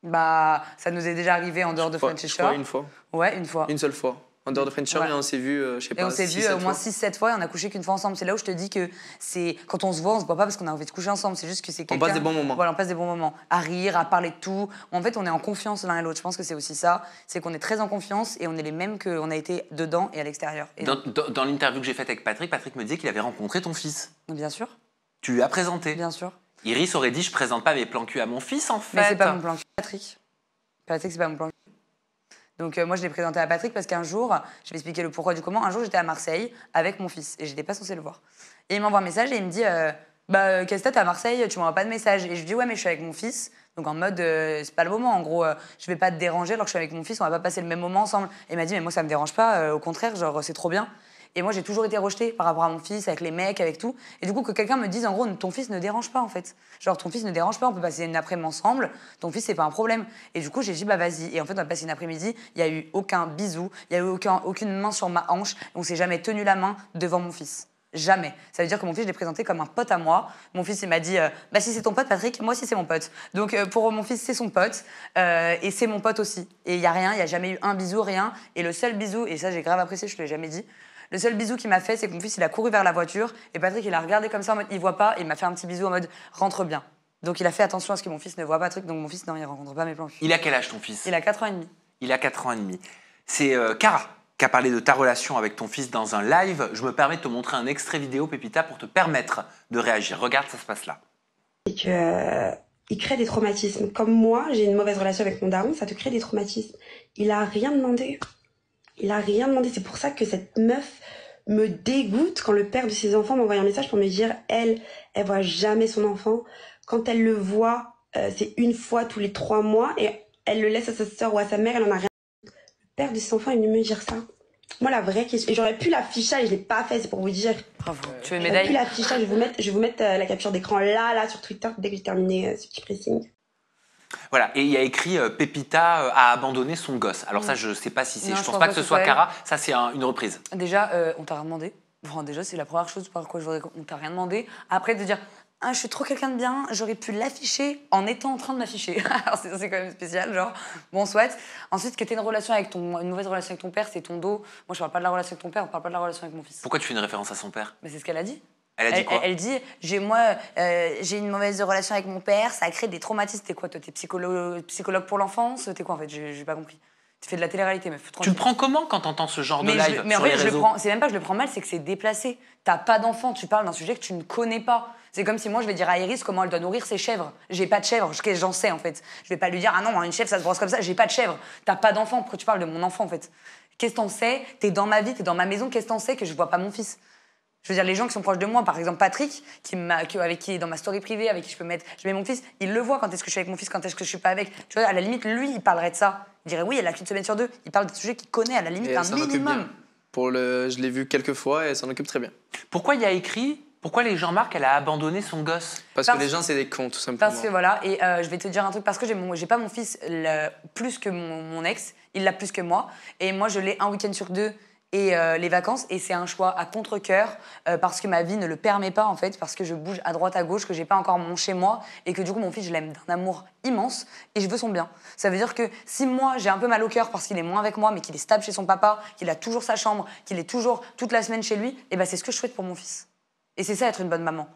Bah, ça nous est déjà arrivé en dehors de French Je Shore. crois une fois. Ouais, une fois. Une seule fois. En dehors de French Shore, Ouais. et on s'est vu, je sais Et pas, on s'est vu 6-7 au moins fois. 6-7 fois et on a couché qu'une fois ensemble. C'est là où je te dis que c'est quand on se voit pas parce qu'on a envie de coucher ensemble. C'est juste que c'est quelqu'un. passe des bons moments. Voilà, on passe des bons moments. À rire, à parler de tout. En fait, on est en confiance l'un et l'autre. Je pense que c'est aussi ça. C'est qu'on est très en confiance et on est les mêmes qu'on a été dedans et à l'extérieur. Et Dans l'interview que j'ai faite avec Patrick, Patrick me disait qu'il avait rencontré ton fils. bien sûr, Tu lui as présenté. bien sûr. Iris aurait dit, je présente pas mes plans cul à mon fils, en fait. Mais c'est pas mon plan cul, Patrick. Patrick, c'est pas mon plan cul. Donc moi, je l'ai présenté à Patrick parce qu'un jour, je vais expliquer le pourquoi du comment. Un jour, j'étais à Marseille avec mon fils et j'étais pas censée le voir. Et il m'envoie un message et il me dit qu'est-ce que t'as à Marseille, tu m'envoies pas de message. Et je lui dis ouais, mais je suis avec mon fils. Donc en mode c'est pas le moment. En gros, je vais pas te déranger alors que je suis avec mon fils, on va pas passer le même moment ensemble. Et il m'a dit mais moi ça me dérange pas, au contraire, genre c'est trop bien. Et moi, j'ai toujours été rejetée par rapport à mon fils, avec les mecs, avec tout. Et du coup, que quelqu'un me dise, en gros, ton fils ne dérange pas, en fait. Genre, ton fils ne dérange pas, on peut passer une après-midi ensemble, ton fils, c'est pas un problème. Et du coup, j'ai dit, bah vas-y. Et en fait, on a passé une après-midi, il y a eu aucun bisou, il y a eu aucune main sur ma hanche, on s'est jamais tenu la main devant mon fils. Jamais. Ça veut dire que mon fils, je l'ai présenté comme un pote à moi. Mon fils, il m'a dit, bah si c'est ton pote, Patrick, moi aussi c'est mon pote. Donc pour mon fils, c'est son pote. Et c'est mon pote aussi. Et il y a rien, il y a jamais eu un bisou, rien. Et le seul bisou, et ça j'ai grave apprécié, je te l'ai jamais dit, le seul bisou qu'il m'a fait, c'est que mon fils, il a couru vers la voiture. Et Patrick, il a regardé comme ça en mode, il voit pas. Et il m'a fait un petit bisou en mode, rentre bien. Donc il a fait attention à ce que mon fils ne voit pas Patrick. Donc mon fils, non, il rencontre pas mes plans. Il a quel âge, ton fils? Il a 4 ans et demi. Il a 4 ans et demi. C'est Cara qui a parlé de ta relation avec ton fils dans un live. Je me permets de te montrer un extrait vidéo, Pépita, pour te permettre de réagir. Regarde, ça se passe là. Et que, il crée des traumatismes. Comme moi, j'ai une mauvaise relation avec mon daron, ça te crée des traumatismes. Il a rien demandé. Il a rien demandé. C'est pour ça que cette meuf me dégoûte quand le père de ses enfants m'envoie un message pour me dire elle voit jamais son enfant. Quand elle le voit, c'est une fois tous les 3 mois et elle le laisse à sa soeur ou à sa mère, elle en a rien. Le père de ses enfants est venu me dire ça. Moi, la vraie question, et j'aurais pu l'afficher, je l'ai pas fait, c'est pour vous dire. Bravo. Tu veux une J'aurais pu médaille? l'afficher, je vais vous mettre la capture d'écran là sur Twitter dès que j'ai terminé ce petit pressing. Voilà, et il y a écrit Pépita a abandonné son gosse. Alors ça, je sais pas si c'est. Non, Je pense pas que ce soit elle. Cara. Ça, c'est une reprise. Déjà, on t'a rien demandé. Enfin, déjà, c'est la première chose par quoi je voudrais. On t'a rien demandé. Après, de dire, ah, je suis trop quelqu'un de bien, j'aurais pu l'afficher en étant en train de m'afficher. Alors, c'est quand même spécial, genre, bon, soit. Ensuite, que t'aies une mauvaise relation avec ton père, c'est ton dos. Moi, je parle pas de la relation avec ton père, on parle pas de la relation avec mon fils. Pourquoi tu fais une référence à son père? Mais c'est ce qu'elle a dit. Elle a dit quoi? Elle dit, j'ai une mauvaise relation avec mon père, ça a créé des traumatismes. T'es quoi, toi? T'es psychologue pour l'enfance? T'es quoi, en fait? J'ai pas compris. Tu fais de la télé-réalité, meuf. Tu le prends comment quand t'entends ce genre de live mais en sur les fait, réseaux? c'est même pas que je le prends mal, c'est que c'est déplacé. T'as pas d'enfant, tu parles d'un sujet que tu ne connais pas. C'est comme si moi, je vais dire à Iris comment elle doit nourrir ses chèvres. J'ai pas de chèvre, j'en sais, en fait. Je vais pas lui dire, ah non, une chèvre, ça se brosse comme ça. J'ai pas de chèvre. T'as pas d'enfant, pourquoi tu parles de mon enfant, en fait? Qu'est-ce que t'en sais? T'es dans ma vie, t'es dans ma maison, qu'est-ce que t'en sais que je vois pas mon fils? Je veux dire, les gens qui sont proches de moi, par exemple Patrick, avec qui est dans ma story privée, avec qui je mets mon fils, il le voit quand est-ce que je suis avec mon fils, quand est-ce que je suis pas avec. Tu vois, à la limite, lui, il parlerait de ça. Il dirait oui, elle a qu'une semaine sur 2. Il parle des sujets qu'il connaît, à la limite, Et un elle s'en occupe minimum. bien. Je l'ai vu quelques fois et elle s'en occupe très bien. Pourquoi il y a écrit, pourquoi les gens marquent, elle a abandonné son gosse? Parce que les gens, c'est des cons, tout simplement. Parce que voilà, et je vais te dire un truc, parce que j'ai pas mon fils plus que mon ex, il l'a plus que moi, et moi je l'ai un week-end sur 2 et les vacances, et c'est un choix à contre-cœur parce que ma vie ne le permet pas en fait, parce que je bouge à droite à gauche, que j'ai pas encore mon chez moi, et que du coup mon fils je l'aime d'un amour immense et je veux son bien. Ça veut dire que si moi j'ai un peu mal au cœur parce qu'il est moins avec moi, mais qu'il est stable chez son papa, qu'il a toujours sa chambre, qu'il est toujours toute la semaine chez lui, et ben c'est ce que je souhaite pour mon fils. Et c'est ça être une bonne maman.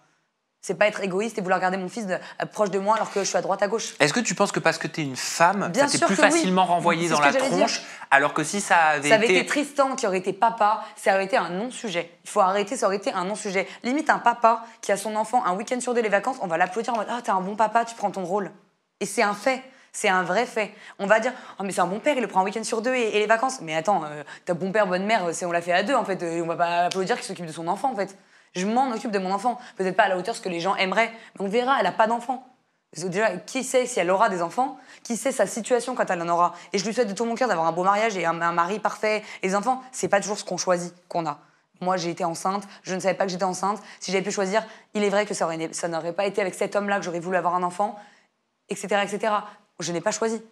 C'est pas être égoïste et vouloir garder mon fils proche de moi alors que je suis à droite à gauche. Est-ce que tu penses que parce que t'es une femme, Bien ça t'est sûr plus que oui. facilement renvoyé C'est dans ce la que j'allais tronche, dire. alors que si ça avait Ça avait été Tristan qui aurait été papa, ça aurait été un non-sujet. Il faut arrêter, ça aurait été un non-sujet. Limite un papa qui a son enfant un week-end sur 2 les vacances, on va l'applaudir en mode « Ah, t'es un bon papa, tu prends ton rôle ». Et c'est un fait. C'est un vrai fait. On va dire « Oh, mais c'est un bon père, il le prend un week-end sur 2 et les vacances ». Mais attends, t'as bon père, bonne mère, on l'a fait à 2 en fait. On va pas applaudir qu'il s'occupe de son enfant en fait. Je m'en occupe de mon enfant. Peut-être pas à la hauteur de ce que les gens aimeraient, mais on verra, elle a pas d'enfant. Déjà, qui sait si elle aura des enfants? Qui sait sa situation quand elle en aura? Et je lui souhaite de tout mon cœur d'avoir un beau mariage et un mari parfait. Et les enfants, c'est pas toujours ce qu'on choisit, qu'on a. Moi, j'ai été enceinte, je ne savais pas que j'étais enceinte. Si j'avais pu choisir, il est vrai que ça n'aurait pas été avec cet homme-là que j'aurais voulu avoir un enfant, etc., etc. Je n'ai pas choisi.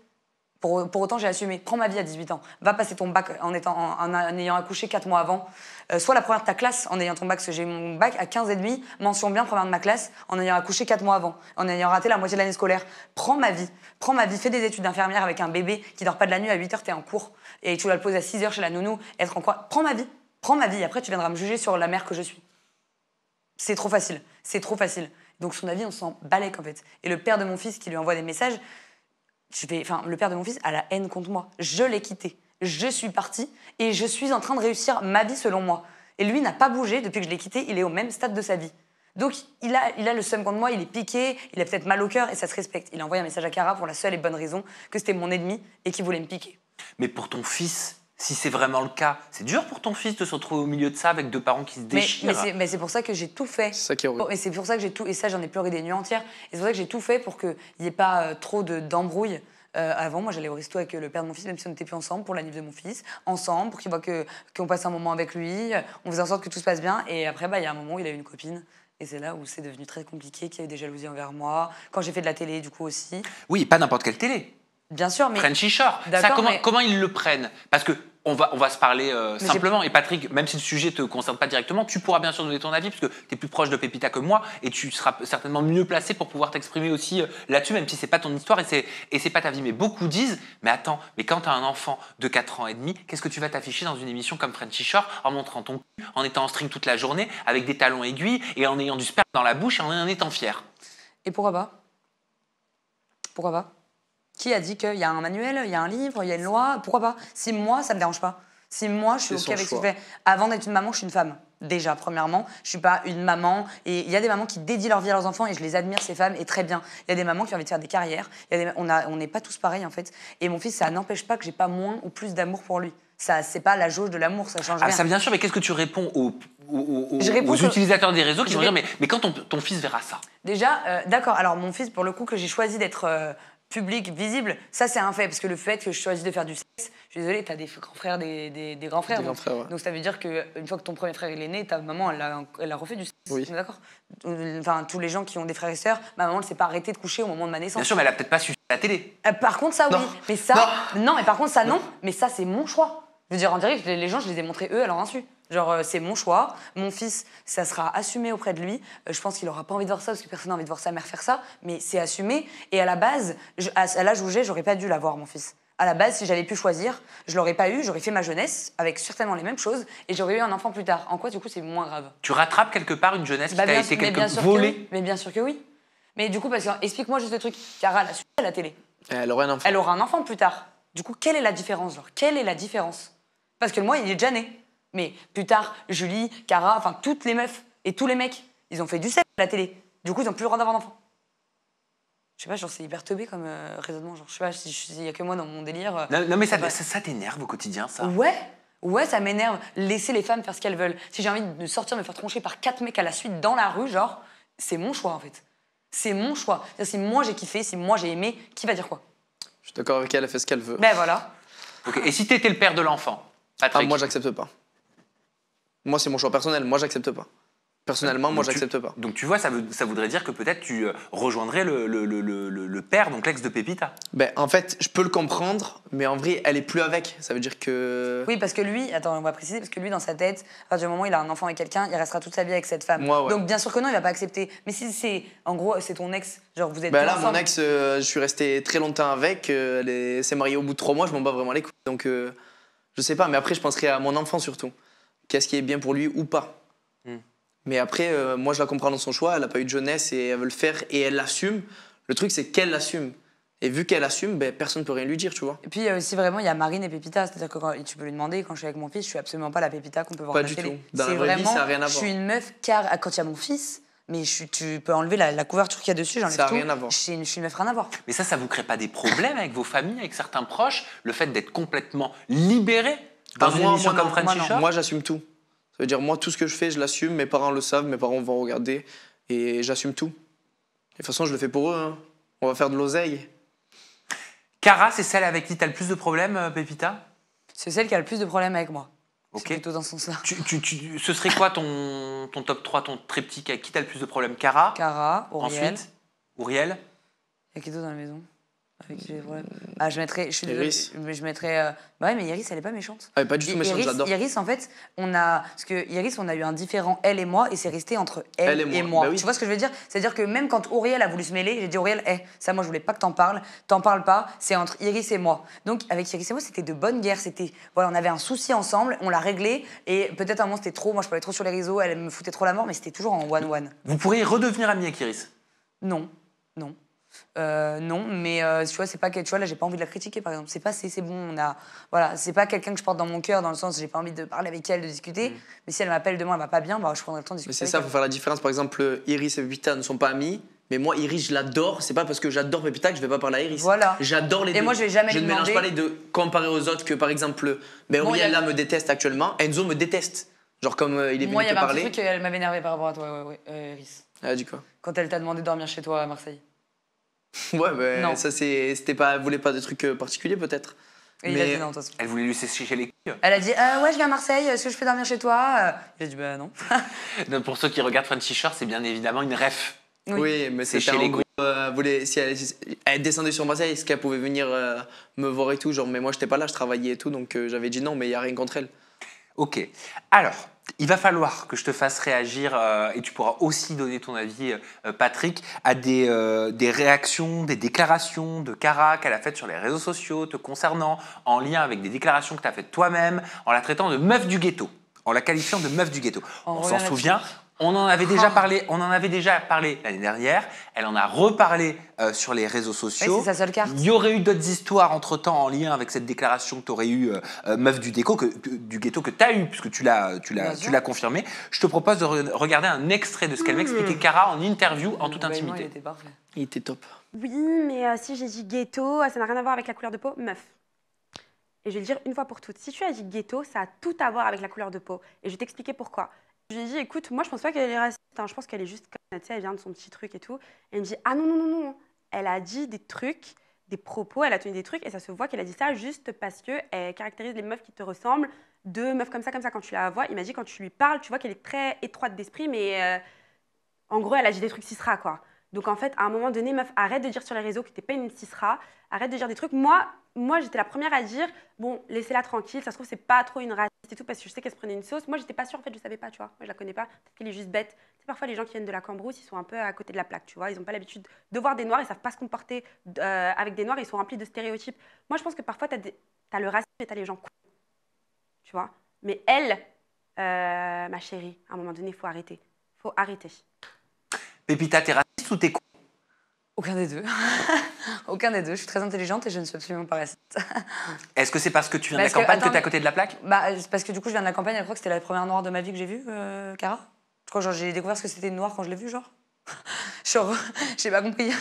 Pour autant, j'ai assumé. Prends ma vie à 18 ans. Va passer ton bac en ayant accouché 4 mois avant. Sois la première de ta classe en ayant ton bac, parce que j'ai mon bac à 15 et demi, mention bien première de ma classe, en ayant accouché 4 mois avant, en ayant raté la moitié de l'année scolaire. Prends ma vie, fais des études d'infirmière avec un bébé qui dort pas de la nuit à 8h, t'es en cours, et tu dois le poser à 6h chez la nounou, être en quoi. Prends ma vie, après tu viendras me juger sur la mère que je suis. C'est trop facile. Donc son avis, on s'en balèque en fait. Et le père de mon fils qui lui envoie des messages, le père de mon fils a la haine contre moi. Je l'ai quitté. Je suis partie et je suis en train de réussir ma vie selon moi. Et lui n'a pas bougé depuis que je l'ai quitté. Il est au même stade de sa vie. Donc il a le seum contre moi, il est piqué, il a peut-être mal au cœur et ça se respecte. Il a envoyé un message à Cara pour la seule et bonne raison que c'était mon ennemi et qu'il voulait me piquer. Mais pour ton fils, si c'est vraiment le cas, c'est dur pour ton fils de se retrouver au milieu de ça avec deux parents qui se déchirent. Mais c'est pour ça que j'ai tout fait. C'est ça qui est horrible. Et c'est pour ça que j'ai tout. Et ça, j'en ai pleuré des nuits entières. Et c'est pour ça que j'ai tout fait pour qu'il n'y ait pas trop d'embrouilles. Avant, moi, j'allais au resto avec le père de mon fils, même si on n'était plus ensemble, pour l'anniversaire de mon fils, ensemble, pour qu'il voit qu'on passe un moment avec lui. On faisait en sorte que tout se passe bien. Et après, il y a un moment où il a eu une copine. Et c'est là où c'est devenu très compliqué, qu'il y a eu des jalousies envers moi. Quand j'ai fait de la télé, du coup, aussi. Oui, pas n'importe quelle télé. Bien sûr, mais... Frenchy Shore. D'accord, Comment ils le prennent? Parce que on va se parler simplement. Et Patrick, même si le sujet ne te concerne pas directement, tu pourras bien sûr donner ton avis, parce que tu es plus proche de Pépita que moi, et tu seras certainement mieux placé pour pouvoir t'exprimer aussi là-dessus, même si c'est pas ton histoire et c'est pas ta vie. Mais beaucoup disent, mais attends, mais quand tu as un enfant de 4 ans et demi, qu'est-ce que tu vas t'afficher dans une émission comme Frenchy Shore en montrant ton cul, en étant en string toute la journée, avec des talons aiguilles, et en ayant du sperme dans la bouche, et en étant fier? Et pourquoi pas? Pourquoi pas? Qui a dit qu'il y a un manuel, il y a un livre, il y a une loi? Pourquoi pas? Si moi, ça me dérange pas. Si moi, je suis OK avec ce que je fais. Avant d'être une maman, je suis une femme. Déjà, premièrement, je suis pas une maman. Et il y a des mamans qui dédient leur vie à leurs enfants et je les admire, ces femmes, et très bien. Il y a des mamans qui ont envie de faire des carrières. On n'est pas tous pareils, en fait. Et mon fils, ça n'empêche pas que j'ai pas moins ou plus d'amour pour lui. Ça, c'est pas la jauge de l'amour, ça change rien. Ça, bien sûr, mais qu'est-ce que tu réponds aux utilisateurs des réseaux qui vont dire, mais quand ton fils verra ça? Déjà, d'accord. Alors, mon fils, pour le coup, que j'ai choisi d'être... public, visible, ça c'est un fait, parce que le fait que je choisis de faire du sexe, je suis désolée, t'as des grands frères, des grands frères. Donc ça veut dire qu'une fois que ton premier frère il est né, ta maman elle a refait du sexe. Oui. D'accord. Enfin, tous les gens qui ont des frères et sœurs, ma maman elle s'est pas arrêtée de coucher au moment de ma naissance. Bien sûr, mais elle a peut-être pas su la télé. Par contre ça oui, mais ça non, mais par contre ça non, mais ça c'est mon choix. Je veux dire en direct, les gens je les ai montrés eux à leur insu. Genre, c'est mon choix. Mon fils, ça sera assumé auprès de lui. Je pense qu'il n'aura pas envie de voir ça, parce que personne n'a envie de voir sa mère faire ça. Mais c'est assumé. Et à la base, à l'âge où j'aurais pas dû l'avoir, mon fils. À la base, si j'avais pu choisir, je l'aurais pas eu. J'aurais fait ma jeunesse avec certainement les mêmes choses. Et j'aurais eu un enfant plus tard. En quoi, du coup, c'est moins grave? Tu rattrapes quelque part une jeunesse qui t'a été volée? Mais bien sûr que oui. Mais du coup, parce que, explique-moi juste le truc. Cara, elle a su à la télé. Elle aura un enfant. Elle aura un enfant plus tard. Du coup, quelle est la différence, genre? Quelle est la différence? Parce que moi, il est déjà né. Mais plus tard, Julie, Cara, enfin toutes les meufs et tous les mecs, ils ont fait du sexe à la télé. Du coup, ils n'ont plus le droit d'avoir d'enfants. Je sais pas, genre c'est hyper teubé comme raisonnement. Genre, je sais pas s'il y a que moi dans mon délire. Non mais ça t'énerve au quotidien, ça? Ouais, ça m'énerve. Laisser les femmes faire ce qu'elles veulent. Si j'ai envie de sortir, me faire troncher par 4 mecs à la suite dans la rue, genre, c'est mon choix en fait. C'est mon choix. C'est-à-dire, si moi j'ai kiffé, si moi j'ai aimé, qui va dire quoi? Je suis d'accord avec elle, elle fait ce qu'elle veut. Ben voilà. Okay. Et si t'étais le père de l'enfant, Patrick? Moi, j'accepte pas. Moi, c'est mon choix personnel. Moi, j'accepte pas. Personnellement, moi, j'accepte pas. Donc, tu vois, ça voudrait dire que peut-être tu rejoindrais le père, donc l'ex de Pépita. Ben, en fait, je peux le comprendre, mais en vrai, elle est plus avec. Ça veut dire que... Oui, parce que lui, attends, on va préciser, parce que lui, dans sa tête, à partir du moment où il a un enfant avec quelqu'un, il restera toute sa vie avec cette femme. Moi, ouais. Donc, bien sûr que non, il va pas accepter. Mais si c'est, en gros, c'est ton ex, genre vous êtes Ben là, ensemble. mon ex, je suis resté très longtemps avec. Elle s'est mariée au bout de 3 mois, je m'en bats vraiment les couilles. Donc, je sais pas, mais après, je penserai à mon enfant surtout. Qu'est-ce qui est bien pour lui ou pas. Mais après, moi, je la comprends dans son choix. Elle n'a pas eu de jeunesse et elle veut le faire et elle l'assume. Le truc, c'est qu'elle l'assume. Et vu qu'elle assume, ben, personne ne peut rien lui dire, tu vois. Et puis aussi, vraiment, il y a Marine et Pépita. C'est-à-dire que tu peux lui demander, quand je suis avec mon fils, je suis absolument pas la Pépita qu'on peut voir à la télé. Pas du tout. Dans la vraie vie, ça n'a rien à voir. Je suis une meuf quand il y a mon fils, mais tu peux enlever la couverture qu'il y a dessus, j'enlève tout. Ça n'a rien à voir. Je suis une meuf rien à voir. Mais ça vous crée pas des problèmes avec vos familles, avec certains proches? Le fait d'être complètement libéré dans une émission comme Frenchy Shore? Moi, j'assume tout. Ça veut dire, moi, tout ce que je fais, je l'assume. Mes parents le savent, mes parents vont regarder. Et j'assume tout. Et de toute façon, je le fais pour eux. Hein. On va faire de l'oseille. Cara, c'est celle avec qui tu as le plus de problèmes, Pépita? C'est celle qui a le plus de problèmes avec moi. Ok. C'est plutôt dans ce sens-là. Ce serait quoi ton top 3, ton triptyque? Avec qui tu as le plus de problèmes? Cara, Cara, Auriel. Ensuite, Auriel. Il y a qui d'autre dans la maison? Avec des problèmes. Ah, je mettrais. Je suis désolée, Iris. mais je mettrais. Ouais, mais Iris, elle est pas méchante. Ah, pas du tout méchante, Iris, j'adore. Iris, en fait, parce que Iris, on a eu un différent, elle et moi, et c'est resté entre elle et moi. Bah oui. Tu vois ce que je veux dire? C'est-à-dire que même quand Auriel a voulu se mêler, j'ai dit Auriel, ça, moi, je voulais pas que t'en parles pas, c'est entre Iris et moi. Donc, avec Iris et moi, c'était de bonne guerre. Voilà, on avait un souci ensemble, on l'a réglé, et peut-être à un moment, c'était trop. Moi, je parlais trop sur les réseaux, elle me foutait trop la mort, mais c'était toujours en one-one. Vous pourriez redevenir ami avec Iris? Non. Non, mais tu vois, c'est pas tu vois, là, j'ai pas envie de la critiquer, par exemple. C'est passé, c'est bon, voilà, c'est pas quelqu'un que je porte dans mon cœur, dans le sens où j'ai pas envie de parler avec elle, de discuter. Mais si elle m'appelle demain, elle va pas bien, bah, je prendrai le temps de discuter. Mais c'est avec ça, elle. faut faire la différence. Par exemple, Iris et Pépita ne sont pas amis. Mais moi, Iris, je l'adore. C'est pas parce que j'adore Pépita que je vais pas parler à Iris. Voilà. J'adore les deux. Et moi, je vais jamais Je lui ne mélange demander. pas les deux. Comparé aux autres, que par exemple, Auriel là me déteste actuellement. Enzo me déteste. Genre, comme il est Moi, il venu y te avait un parler. petit truc qu'elle m'avait énervé par rapport à toi, Iris. Ah, du quoi? Quand elle t'a demandé de dormir chez toi à Marseille. Ouais, mais Non. ça, c'était pas. Elle voulait pas de trucs particuliers, peut-être. Et il a dit non, de toute façon. Elle voulait lui sécher les couilles. Elle a dit ouais, je viens à Marseille, est-ce que je peux dormir chez toi? J'ai dit bah non. Non, pour ceux qui regardent Frenchy Shore, c'est bien évidemment une ref. Oui, mais C'est c'était chez en les gros, si elle descendait sur Marseille, est-ce qu'elle pouvait venir me voir et tout, genre, mais moi j'étais pas là, je travaillais et tout, donc j'avais dit non, mais il y a rien contre elle. Ok. Alors, il va falloir que je te fasse réagir, et tu pourras aussi donner ton avis, Patrick, à des réactions, des déclarations de Cara qu'elle a faites sur les réseaux sociaux te concernant, en lien avec des déclarations que tu as faites toi-même, en la traitant de meuf du ghetto, en la qualifiant de meuf du ghetto. On s'en souvient. On en avait déjà parlé l'année dernière. Elle en a reparlé sur les réseaux sociaux. Oui, c'est sa seule carte. Il y aurait eu d'autres histoires entre-temps en lien avec cette déclaration que tu aurais eue, meuf du ghetto, que tu as eu, puisque tu l'as confirmé. Je te propose de regarder un extrait de ce qu'elle m'expliquait Cara en interview en toute intimité. Il était parfait. Il était top. Oui, mais si j'ai dit ghetto, ça n'a rien à voir avec la couleur de peau, meuf. Et je vais le dire une fois pour toutes. Si tu as dit ghetto, ça a tout à voir avec la couleur de peau. Et je vais t'expliquer pourquoi. Je lui ai dit, écoute, moi je pense pas qu'elle est raciste, hein. Je pense qu'elle est juste comme, tu sais, elle vient de son petit truc et tout. Et elle me dit, ah non, non, non, non. Elle a dit des trucs, des propos, elle a tenu des trucs, et ça se voit qu'elle a dit ça juste parce qu'elle caractérise les meufs qui te ressemblent, de meufs comme ça, quand tu la vois. Il m'a dit, quand tu lui parles, tu vois qu'elle est très étroite d'esprit, mais en gros, elle a dit des trucs cisra, quoi. Donc en fait, à un moment donné, meuf, arrête de dire sur les réseaux que t'es pas une cisra, arrête de dire des trucs. Moi, j'étais la première à dire, bon, laissez-la tranquille, ça se trouve, c'est pas trop une raciste et tout, parce que je sais qu'elle se prenait une sauce. Moi, j'étais pas sûre, en fait, je savais pas, tu vois. Moi, je la connais pas, peut-être qu'elle est juste bête. Tu sais, parfois, les gens qui viennent de la Cambrousse, ils sont un peu à côté de la plaque, tu vois. Ils ont pas l'habitude de voir des noirs, ils savent pas se comporter avec des noirs, ils sont remplis de stéréotypes. Moi, je pense que parfois, t'as le racisme et t'as les gens cons, tu vois. Mais elle, ma chérie, à un moment donné, il faut arrêter. Faut arrêter. Pépita, t'es raciste ou t'es con? Aucun des deux. Aucun des deux. Je suis très intelligente et je ne suis absolument pas raciste. Est-ce que c'est parce que tu viens de la Parce que, campagne que attends, t'es à côté de la plaque? Bah, c'est parce que du coup, je viens de la campagne, je crois que c'était la première noire de ma vie que j'ai vue, Cara. Je crois que j'ai découvert ce que c'était une noire quand je l'ai vue, genre. Genre, j'ai pas compris.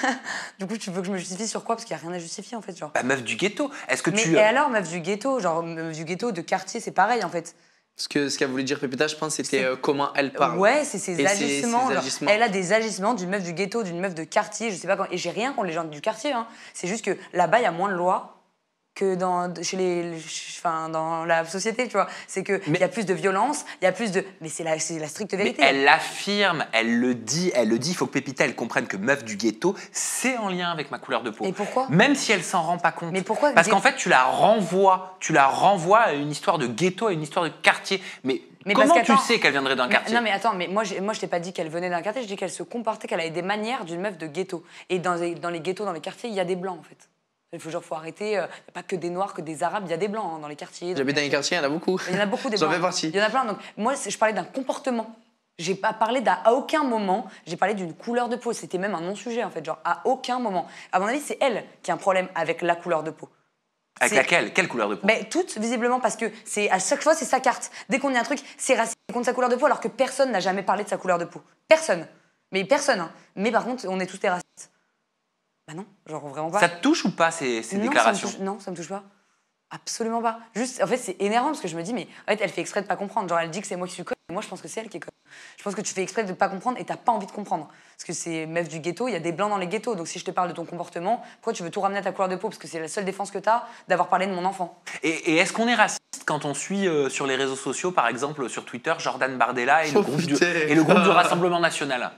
Du coup, tu veux que je me justifie sur quoi? Parce qu'il n'y a rien à justifier, en fait, genre. Bah, meuf du ghetto. Est-ce que Mais tu... et alors, meuf du ghetto, genre, meuf du ghetto de quartier, c'est pareil, en fait. Ce qu'elle voulait dire, Pépita, je pense, c'était comment elle parle. Ouais, c'est ses Et agissements. ses Genre, agissements. elle a des agissements d'une meuf du ghetto, d'une meuf de quartier, je sais pas quand. Et j'ai rien contre les gens du quartier, hein. C'est juste que là-bas, il y a moins de lois que dans la société, tu vois. C'est qu'il y a plus de violence, il y a plus de... Mais c'est la stricte Mais vérité. elle l'affirme, elle le dit. Il faut que Pépita, elle comprenne que meuf du ghetto, c'est en lien avec ma couleur de peau. Et pourquoi? Même si elle s'en rend pas compte. Mais pourquoi? Parce qu'en fait, tu la renvoies à une histoire de ghetto, à une histoire de quartier. Mais comment parce tu qu'attends, sais qu'elle viendrait d'un quartier? Non mais attends, mais moi je t'ai pas dit qu'elle venait d'un quartier, je dis qu'elle se comportait, qu'elle avait des manières d'une meuf de ghetto. Et dans les ghettos, dans les quartiers, il y a des blancs en fait. Il faut arrêter, il n'y a pas que des noirs, que des arabes, il y a des blancs hein, dans les quartiers. J'habite dans les quartiers, il y en a beaucoup. Il y en a beaucoup des blancs. J'en fais partie. Il y en a plein. Donc moi, je parlais d'un comportement. J'ai pas parlé à aucun moment, j'ai parlé d'une couleur de peau. C'était même un non-sujet en fait, genre à aucun moment. À mon avis, c'est elle qui a un problème avec la couleur de peau. Avec laquelle? Quelle couleur de peau? Mais toutes, visiblement, parce que à chaque fois, c'est sa carte. Dès qu'on dit un truc, c'est raciste contre sa couleur de peau, alors que personne n'a jamais parlé de sa couleur de peau. Personne. Mais personne. Hein. Mais par contre, on est tous des racistes. Bah non, genre vraiment pas. Ça te touche ou pas ces déclarations? Non, ça me touche pas. Absolument pas. Juste, en fait, c'est énervant parce que je me dis, mais en fait, elle fait exprès de pas comprendre. Genre, elle dit que c'est moi qui suis conne, mais moi, je pense que c'est elle qui est conne. Je pense que tu fais exprès de pas comprendre et t'as pas envie de comprendre. Parce que c'est meuf du ghetto, il y a des blancs dans les ghettos. Donc si je te parle de ton comportement, pourquoi tu veux tout ramener à ta couleur de peau? Parce que c'est la seule défense que t'as d'avoir parlé de mon enfant. Et est-ce qu'on est raciste quand on suit sur les réseaux sociaux, par exemple sur Twitter, Jordan Bardella et le groupe du Rassemblement National?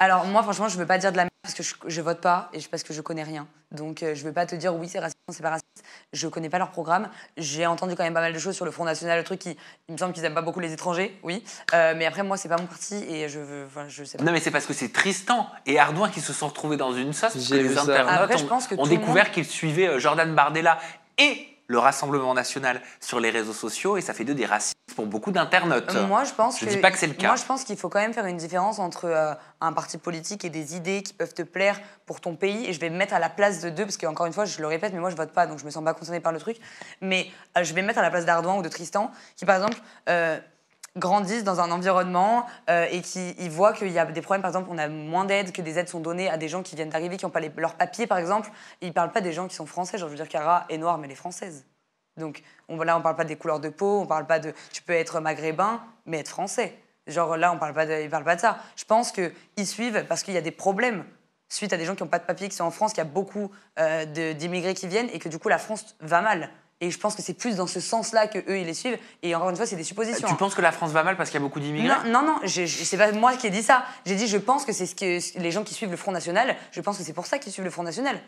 Alors moi franchement je veux pas dire de la merde parce que je vote pas et parce que je connais rien. Donc je veux pas te dire oui c'est raciste, non c'est pas raciste. Je connais pas leur programme. J'ai entendu quand même pas mal de choses sur le Front National, le truc qui, il me semble qu'ils aiment pas beaucoup les étrangers, oui. Mais après moi c'est pas mon parti et je sais pas. Non mais c'est parce que c'est Tristan et Ardouin qui se sont retrouvés dans une sauce parce que J'ai les vu ça. internautes Après, je pense que ont tout le découvert monde- qu'ils suivaient Jordan Bardella et le Rassemblement National sur les réseaux sociaux et ça fait d'eux des racistes pour beaucoup d'internautes. Moi, je pense Je dis pas que c'est le cas. Moi, je pense qu'il faut quand même faire une différence entre un parti politique et des idées qui peuvent te plaire pour ton pays. Et je vais me mettre à la place de deux, parce qu'encore une fois, je le répète, mais moi, je vote pas, donc je me sens pas concernée par le truc. Mais je vais me mettre à la place d'Ardouin ou de Tristan, qui, par exemple, grandissent dans un environnement et qui ils voient qu'il y a des problèmes. Par exemple, on a moins d'aides, que des aides sont données à des gens qui viennent d'arriver, qui n'ont pas leurs papiers, par exemple. Et ils parlent pas des gens qui sont français. Genre, je veux dire, Cara est noire, mais elle est française. Donc là, on parle pas des couleurs de peau, on parle pas de... Tu peux être maghrébin, mais être français. Genre là, ils parlent pas de ça. Je pense qu'ils suivent parce qu'il y a des problèmes suite à des gens qui n'ont pas de papiers, qui sont en France, qu'il y a beaucoup d'immigrés qui viennent et que du coup, la France va mal. Et je pense que c'est plus dans ce sens-là qu'eux, ils les suivent. Et encore une fois, c'est des suppositions. Tu penses que la France va mal parce qu'il y a beaucoup d'immigrés? Non, c'est pas moi qui ai dit ça. J'ai dit, je pense que c'est ce que les gens qui suivent le Front National, je pense que c'est pour ça qu'ils suivent le Front National.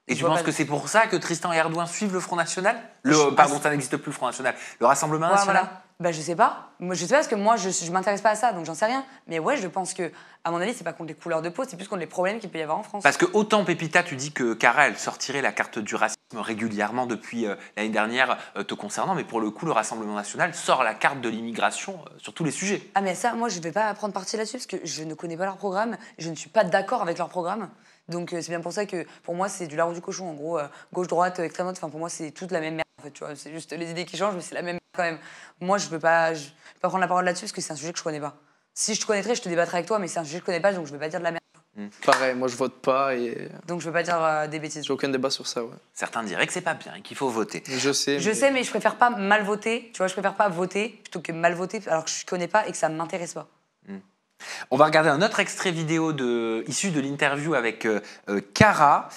Et Je tu vois penses pas- que c'est pour ça que Tristan et Ardouin suivent le Front National? Je- Pardon, ça n'existe plus le Front National. Le Rassemblement Ouais, National? voilà. Bah, je sais pas. Moi, je sais pas parce que moi, je m'intéresse pas à ça, donc j'en sais rien. Mais ouais, je pense que, à mon avis, c'est pas contre les couleurs de peau, c'est plus contre les problèmes qu'il peut y avoir en France. Parce que autant Pépita, tu dis que Cara, elle sortirait la carte du racisme régulièrement depuis l'année dernière te concernant, mais pour le coup, le Rassemblement National sort la carte de l'immigration sur tous les sujets. Ah, mais ça, moi, je vais pas prendre parti là-dessus parce que je ne connais pas leur programme, je ne suis pas d'accord avec leur programme. Donc, c'est bien pour ça que, pour moi, c'est du lard ou du cochon. En gros, gauche-droite, extrême-droite, enfin, pour moi, c'est toute la même merde, en fait, tu vois. C'est juste les idées qui changent, mais c'est la même merde quand même. Moi, je peux pas prendre la parole là-dessus parce que c'est un sujet que je connais pas. Si je te connaîtrais, je te débattrais avec toi, mais c'est un sujet que je connais pas, donc je vais pas dire de la merde. Pareil, moi je vote pas et Donc, je veux pas dire des bêtises. j'ai aucun débat sur ça, ouais. Certains diraient que c'est pas bien et qu'il faut voter. Je sais. Je sais, mais je préfère pas mal voter. Tu vois, je préfère pas voter plutôt que mal voter alors que je connais pas et que ça m'intéresse pas. On va regarder un autre extrait vidéo issu de l'interview avec Cara.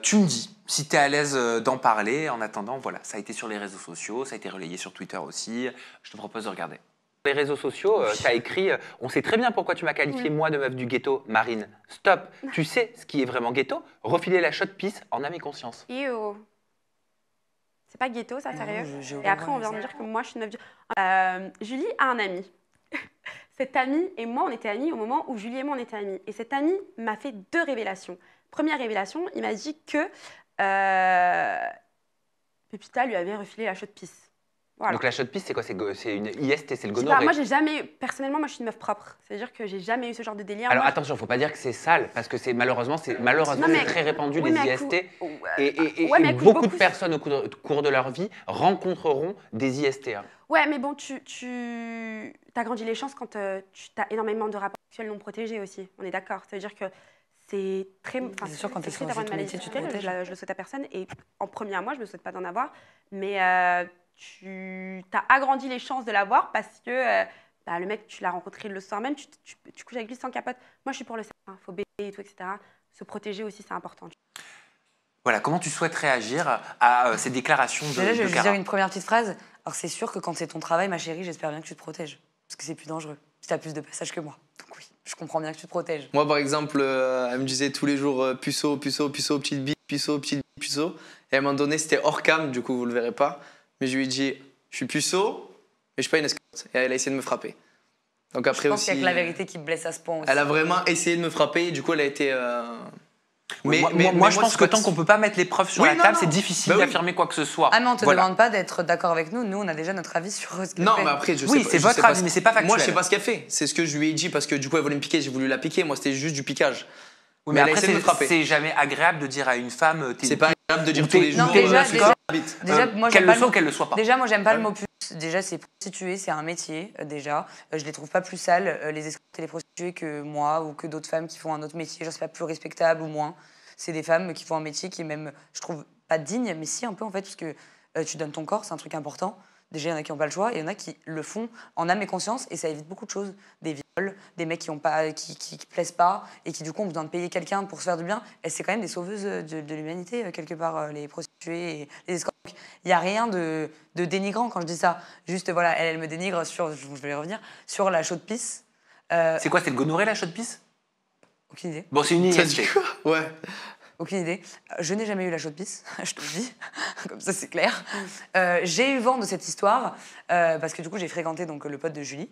Tu me dis si tu es à l'aise d'en parler. En attendant, voilà, ça a été sur les réseaux sociaux, ça a été relayé sur Twitter aussi. Je te propose de regarder. Les réseaux sociaux, tu as écrit « On sait très bien pourquoi tu m'as qualifié, moi, de meuf du ghetto, Marine. Stop. Tu sais ce qui est vraiment ghetto? Refiler la shot piece en âme et conscience. » C'est pas ghetto, ça, Non, sérieux? j'ai Et aucun après, on vient de problème. dire que moi, je suis une meuf du... Julie a un ami. Cet ami et moi, on était amis au moment où Julie et moi, on était amis. Et cet ami m'a fait 2 révélations. Première révélation, il m'a dit que Pépita lui avait refilé la shot piece. Voilà. Donc la shot piece, c'est quoi? C'est une IST, c'est le Je sais pas, gonorrhée. moi, j'ai jamais... Personnellement, moi, je suis une meuf propre. C'est-à-dire que j'ai jamais eu ce genre de délire. Alors Moi, attention, faut pas dire que c'est sale, parce que malheureusement, c'est Non, mais- très répandu, oui, les mais à IST. coup- Et Ouais, mais à coup, beaucoup de beaucoup- personnes au cours de leur vie rencontreront des IST. hein. Ouais, mais bon, tu as grandi les chances quand tu as énormément de rapports sexuels non protégés aussi. On est d'accord. Ça veut dire que c'est très... Enfin, C'est sûr, quand c'est t'es triste sur d'avoir une ton maladie métier, tu te sexuelle, protèges. je le souhaite à personne. Et en premier à moi, je me souhaite pas d'en avoir. Mais tu as agrandi les chances de l'avoir parce que le mec, tu l'as rencontré le soir même, tu couches avec lui sans capote. Moi, je suis pour le sexe. Faut baiser et tout, etc. Se protéger aussi, c'est important. Voilà, comment tu souhaites réagir à ces déclarations de, Déjà, je de vais juste Cara? dire une première petite phrase. Alors, c'est sûr que quand c'est ton travail, ma chérie, j'espère bien que tu te protèges. Parce que c'est plus dangereux. Si t'as plus de passages que moi. Donc oui, je comprends bien que tu te protèges. Moi, par exemple, elle me disait tous les jours puceau, puceau, puceau, petite bille, puceau, petite bille, puceau. Et à un moment donné, c'était hors cam, du coup, vous le verrez pas. Mais je lui ai dit, je suis puceau, mais je suis pas une escorte. Et elle a essayé de me frapper. Donc après Je pense aussi, qu'il y a que la vérité qui me blesse à ce point aussi. elle a vraiment essayé de me frapper. Et du coup, elle a été. Moi, je pense que tant qu'on peut pas mettre les preuves sur Oui, la non, table, non. c'est difficile Bah oui. d'affirmer quoi que ce soit. Ah, mais on te Voilà. demande pas d'être d'accord avec nous. Nous, on a déjà notre avis sur ce qu'elle Non, fait. mais après, je Oui, sais pas. c'est je votre sais pas avis, ce- mais c'est pas factuel. Moi, je sais pas ce qu'elle fait. C'est ce que je lui ai dit parce que du coup, elle voulait me piquer. J'ai voulu la piquer. Moi, c'était juste du piquage. Oui, mais elle a après, essayé de me frapper. c'est jamais agréable de dire à une femme. C'est pas agréable de dire Ou tous les t'es- jours. Non, déjà, ce que déjà- j'habite. Déjà, moi, qu'elle j'aime le pas soit le ou mot. qu'elle le soit pas. Déjà, moi, j'aime pas Ouais. le mot pute. Déjà, c'est prostituée, c'est un métier, déjà. Je les trouve pas plus sales, les escortes et les prostituées, que moi ou que d'autres femmes qui font un autre métier. Genre, c'est pas plus respectable ou moins. C'est des femmes qui font un métier qui est même, je trouve, pas digne, mais si un peu en fait, parce que tu donnes ton corps, c'est un truc important. Déjà, il y en a qui n'ont pas le choix, et il y en a qui le font en âme et conscience, et ça évite beaucoup de choses. Des viols, des mecs qui plaisent pas, et qui du coup ont besoin de payer quelqu'un pour se faire du bien. Et c'est quand même des sauveuses de l'humanité, quelque part, les prostituées et les escortes. Il n'y a rien de dénigrant quand je dis ça. Juste, voilà, elle me dénigre sur, je vais y revenir, sur la chaude pisse. C'est quoi, c'est le gonorrhée, la shot piece? Aucune idée. Bon, c'est une T'as dit IST. quoi? Ouais. Aucune idée. Je n'ai jamais eu la chaude pisse, je te le dis. Comme ça, c'est clair. J'ai eu vent de cette histoire parce que du coup, j'ai fréquenté donc, le pote de Julie.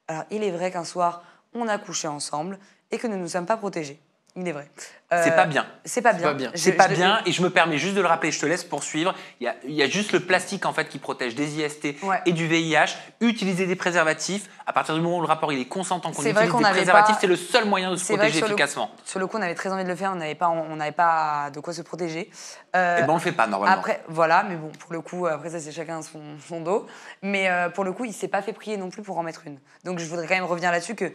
Alors, il est vrai qu'un soir, on a couché ensemble et que nous ne nous sommes pas protégés. Il est vrai. C'est pas bien. C'est pas bien. pas bien. C'est pas bien, et je me permets juste de le rappeler, je te laisse poursuivre. Il y a juste le plastique en fait qui protège des IST Ouais. et du VIH. Utiliser des préservatifs. À partir du moment où le rapport il est consentant qu'on C'est utilise vrai qu'on des n'avait préservatifs, pas- c'est le seul moyen de se C'est vrai que protéger efficacement. Sur le coup, on avait très envie de le faire, on n'avait pas de quoi se protéger. Et ben on le fait pas normalement. Après, voilà, mais bon, pour le coup, après ça, c'est chacun son dos. Mais pour le coup, il s'est pas fait prier non plus pour en mettre une. Donc je voudrais quand même revenir là-dessus que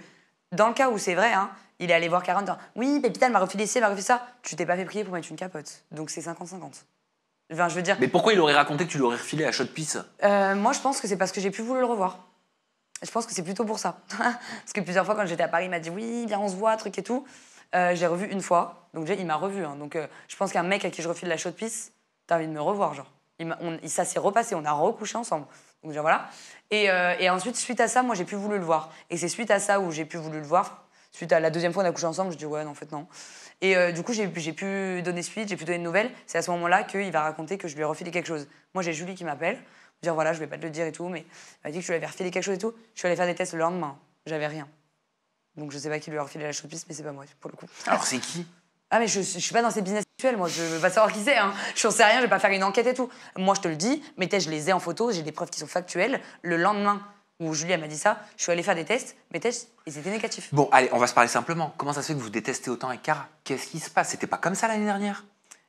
dans le cas où c'est vrai, hein, il est allé voir Karen en disant « Oui, Pépita, elle m'a refilé ci, elle m'a refilé ça. » Tu t'es pas fait prier pour mettre une capote. Donc c'est 50-50. Enfin, je veux dire, Mais pourquoi il aurait raconté que tu lui aurais refilé la chaude pisse? moi, je pense que c'est parce que j'ai plus voulu le revoir. Je pense que c'est plutôt pour ça. Parce que plusieurs fois, quand j'étais à Paris, il m'a dit « Oui, viens, on se voit, truc et tout. » J'ai revu une fois. Donc déjà, il m'a revu. Hein. Donc je pense qu'un mec à qui je refile la chaude pisse, t'as envie de me revoir, genre. Ça s'est repassé, on a recouché ensemble. Donc déjà, voilà. Et ensuite, suite à ça, moi, j'ai plus voulu le voir. Et c'est suite à ça où j'ai plus voulu le voir. Suite à la deuxième fois, on a couché ensemble, je dis ouais, non, en fait, non. Et du coup, j'ai pu donner suite, j'ai pu donner de nouvelles. C'est à ce moment-là qu'il va raconter que je lui ai refilé quelque chose. Moi, j'ai Julie qui m'appelle, dire voilà, je vais pas te le dire et tout, mais elle m'a dit que je lui avais refilé quelque chose et tout. Je suis allée faire des tests le lendemain. J'avais rien. Donc je sais pas qui lui a refilé la chaude pisse, mais c'est pas moi, pour le coup. Alors c'est qui? Ah, mais je suis pas dans ces business actuels, moi, je veux pas savoir qui c'est, hein. Je n'en sais rien, je vais pas faire une enquête et tout. Moi, je te le dis, mes tests, je les ai en photo, j'ai des preuves qui sont factuelles. Le lendemain où Julie elle m'a dit ça, je suis allée faire des tests, mes tests, ils étaient négatifs. Bon, allez, on va se parler simplement. Comment ça se fait que vous détestez autant avec Cara? Qu'est-ce qui se passe? C'était pas comme ça l'année dernière?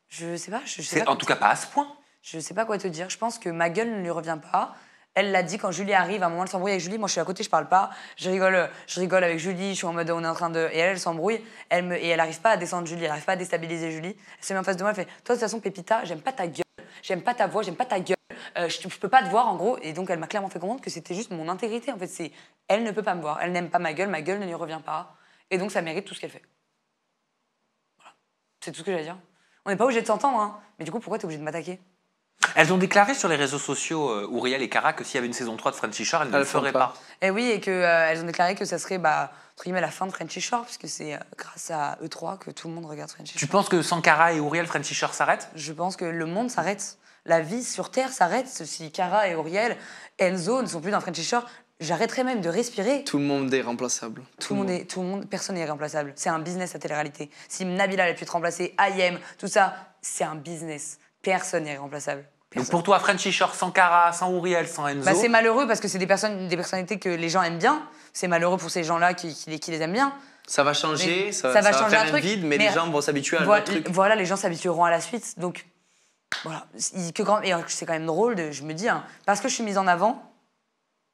Je sais pas, je sais C'est pas. en tout cas pas à ce point. Je sais pas quoi te dire. Je pense que ma gueule ne lui revient pas. Elle l'a dit quand Julie arrive, à un moment elle s'embrouille avec Julie, moi je suis à côté, je parle pas, je rigole avec Julie, je suis en mode on est en train de... Et elle s'embrouille, et elle arrive pas à descendre Julie, elle arrive pas à déstabiliser Julie. Elle se met en face de moi, elle fait « Toi de toute façon Pépita, j'aime pas ta gueule, j'aime pas ta voix, j'aime pas ta gueule, je peux pas te voir en gros. » Et donc elle m'a clairement fait comprendre que c'était juste mon intégrité en fait, elle ne peut pas me voir, elle n'aime pas ma gueule ne lui revient pas, et donc ça mérite tout ce qu'elle fait. Voilà, c'est tout ce que j'ai à dire. On n'est pas obligé de s'entendre, hein, mais du coup pourquoi t'es obligé de m'attaquer? Elles ont déclaré sur les réseaux sociaux, Ouriel et Cara, que s'il y avait une saison 3 de Frenchy Shore, elles ne le feraient pas. Et oui, et qu'elles ont déclaré que ça serait, entre guillemets, la fin de Frenchy Shore, puisque c'est grâce à eux trois que tout le monde regarde Frenchy Shore. Tu penses que sans Cara et Ouriel, Frenchy Shore s'arrête? Je pense que le monde s'arrête. La vie sur Terre s'arrête. Si Cara et Auriel, Enzo ne sont plus dans Frenchy Shore, j'arrêterai même de respirer. Tout le monde est remplaçable. Personne n'est irremplaçable. C'est un business, la télé-réalité. Si Nabila a pu te remplacer, Ayem, tout ça, c'est un business. Personne n'est irremplaçable. Donc pour toi, Frenchy Shore sans Cara, sans Ouriel, sans Enzo. C'est malheureux parce que c'est des personnalités que les gens aiment bien. C'est malheureux pour ces gens-là qui les aiment bien. Ça va changer, ça va va changer faire un truc, vide, mais les gens vont s'habituer à un voilà, autre truc. Voilà, les gens s'habitueront à la suite. Donc, voilà. Et c'est quand même drôle, je me dis, hein, parce que je suis mise en avant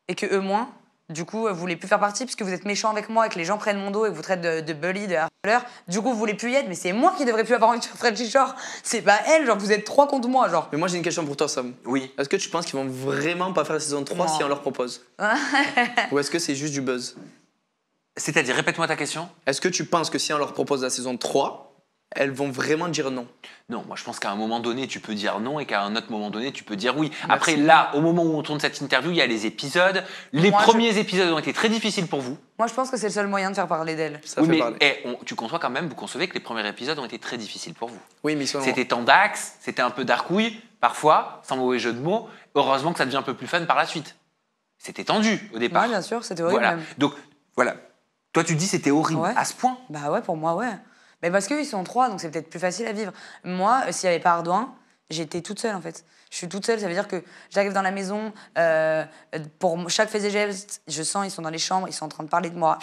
et que eux moins, du coup, vous voulez plus faire partie parce que vous êtes méchants avec moi et que les gens prennent mon dos et que vous traitent de bully, de harceleur. Du coup, vous voulez plus y être, mais c'est moi qui devrais plus avoir envie de faire Frenchy Shore. C'est pas elle, genre, vous êtes trois contre moi, genre. Mais moi, j'ai une question pour toi, Sam. Oui. Est-ce que tu penses qu'ils vont vraiment pas faire la saison 3 Non. si on leur propose? Ou est-ce que c'est juste du buzz? C'est-à-dire, répète-moi ta question. Est-ce que tu penses que si on leur propose la saison 3, elles vont vraiment dire non? Non, moi je pense qu'à un moment donné, tu peux dire non et qu'à un autre moment donné, tu peux dire oui. Après, là, au moment où on tourne cette interview, il y a les épisodes. Les premiers épisodes ont été très difficiles pour vous. Moi, je pense que c'est le seul moyen de faire parler d'elle. Ça oui, fait mais parler. tu conçois quand même, vous concevez que les premiers épisodes ont été très difficiles pour vous. Oui, mais ils sont... C'était tendax, c'était un peu darkouille, parfois, sans mauvais jeu de mots. Heureusement que ça devient un peu plus fun par la suite. C'était tendu au départ. Ouais, bien sûr, c'était horrible Voilà. même. Donc, voilà. Toi, tu dis c'était horrible Ouais. à ce point. Bah ouais, pour moi, ouais. Mais parce qu'ils sont trois, donc c'est peut-être plus facile à vivre. Moi, s'il n'y avait pas Ardouin, j'étais toute seule, en fait. Je suis toute seule, ça veut dire que j'arrive dans la maison, pour chaque fait et geste, je sens, ils sont dans les chambres, ils sont en train de parler de moi.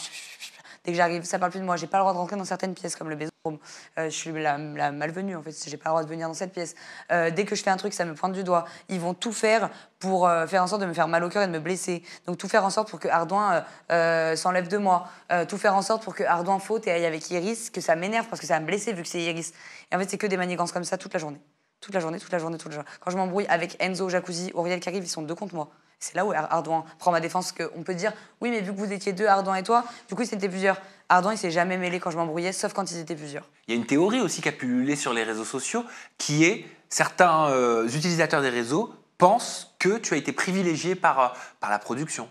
Dès que j'arrive, ça parle plus de moi. J'ai pas le droit de rentrer dans certaines pièces, comme le bésodrome. Je suis la malvenue, en fait. J'ai pas le droit de venir dans cette pièce. Dès que je fais un truc, ça me pointe du doigt. Ils vont tout faire pour faire en sorte de me faire mal au cœur et de me blesser. Donc tout faire en sorte pour que Ardouin s'enlève de moi. Tout faire en sorte pour que Ardouin faute et aille avec Iris, que ça m'énerve parce que ça va me blesser vu que c'est Iris. Et en fait, c'est que des manigances comme ça toute la journée. Toute la journée. Quand je m'embrouille avec Enzo, Jacuzzi, Auriel qui arrive, ils sont deux contre moi. C'est là où Ardouin prend ma défense, qu'on peut dire, oui, mais vu que vous étiez deux, Ardouin et toi, du coup, ils étaient plusieurs. Ardouin, il s'est jamais mêlé quand je m'embrouillais, sauf quand ils étaient plusieurs. Il y a une théorie aussi qui a pullulé sur les réseaux sociaux, qui est certains utilisateurs des réseaux pensent que tu as été privilégié par la production.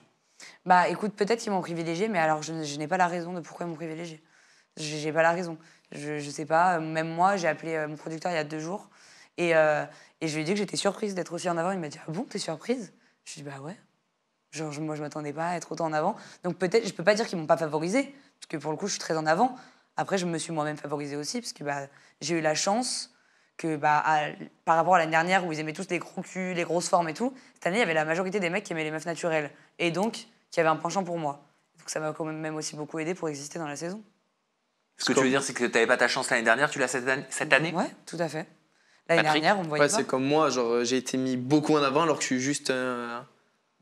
Bah écoute, peut-être qu'ils m'ont privilégié, mais alors je n'ai pas la raison de pourquoi ils m'ont privilégié. J'ai pas la raison. Je sais pas. Même moi, j'ai appelé mon producteur il y a 2 jours et je lui ai dit que j'étais surprise d'être aussi en avant. Il m'a dit ah bon, t'es surprise? Je lui ai dit bah ouais. Genre moi je m'attendais pas à être autant en avant. Donc peut-être je peux pas dire qu'ils m'ont pas favorisée parce que pour le coup je suis très en avant. Après je me suis moi-même favorisée aussi parce que j'ai eu la chance que par rapport à l'année dernière où ils aimaient tous les gros culs, les grosses formes et tout, cette année il y avait la majorité des mecs qui aimaient les meufs naturelles et donc qui avaient un penchant pour moi. Donc ça m'a quand même aussi beaucoup aidé pour exister dans la saison. Ce que tu veux dire, c'est que tu n'avais pas ta chance l'année dernière, tu l'as cette année? Ouais, tout à fait. L'année Patrick? dernière, on me voyait Ouais, pas. c'est comme moi, genre j'ai été mis beaucoup en avant alors que je suis juste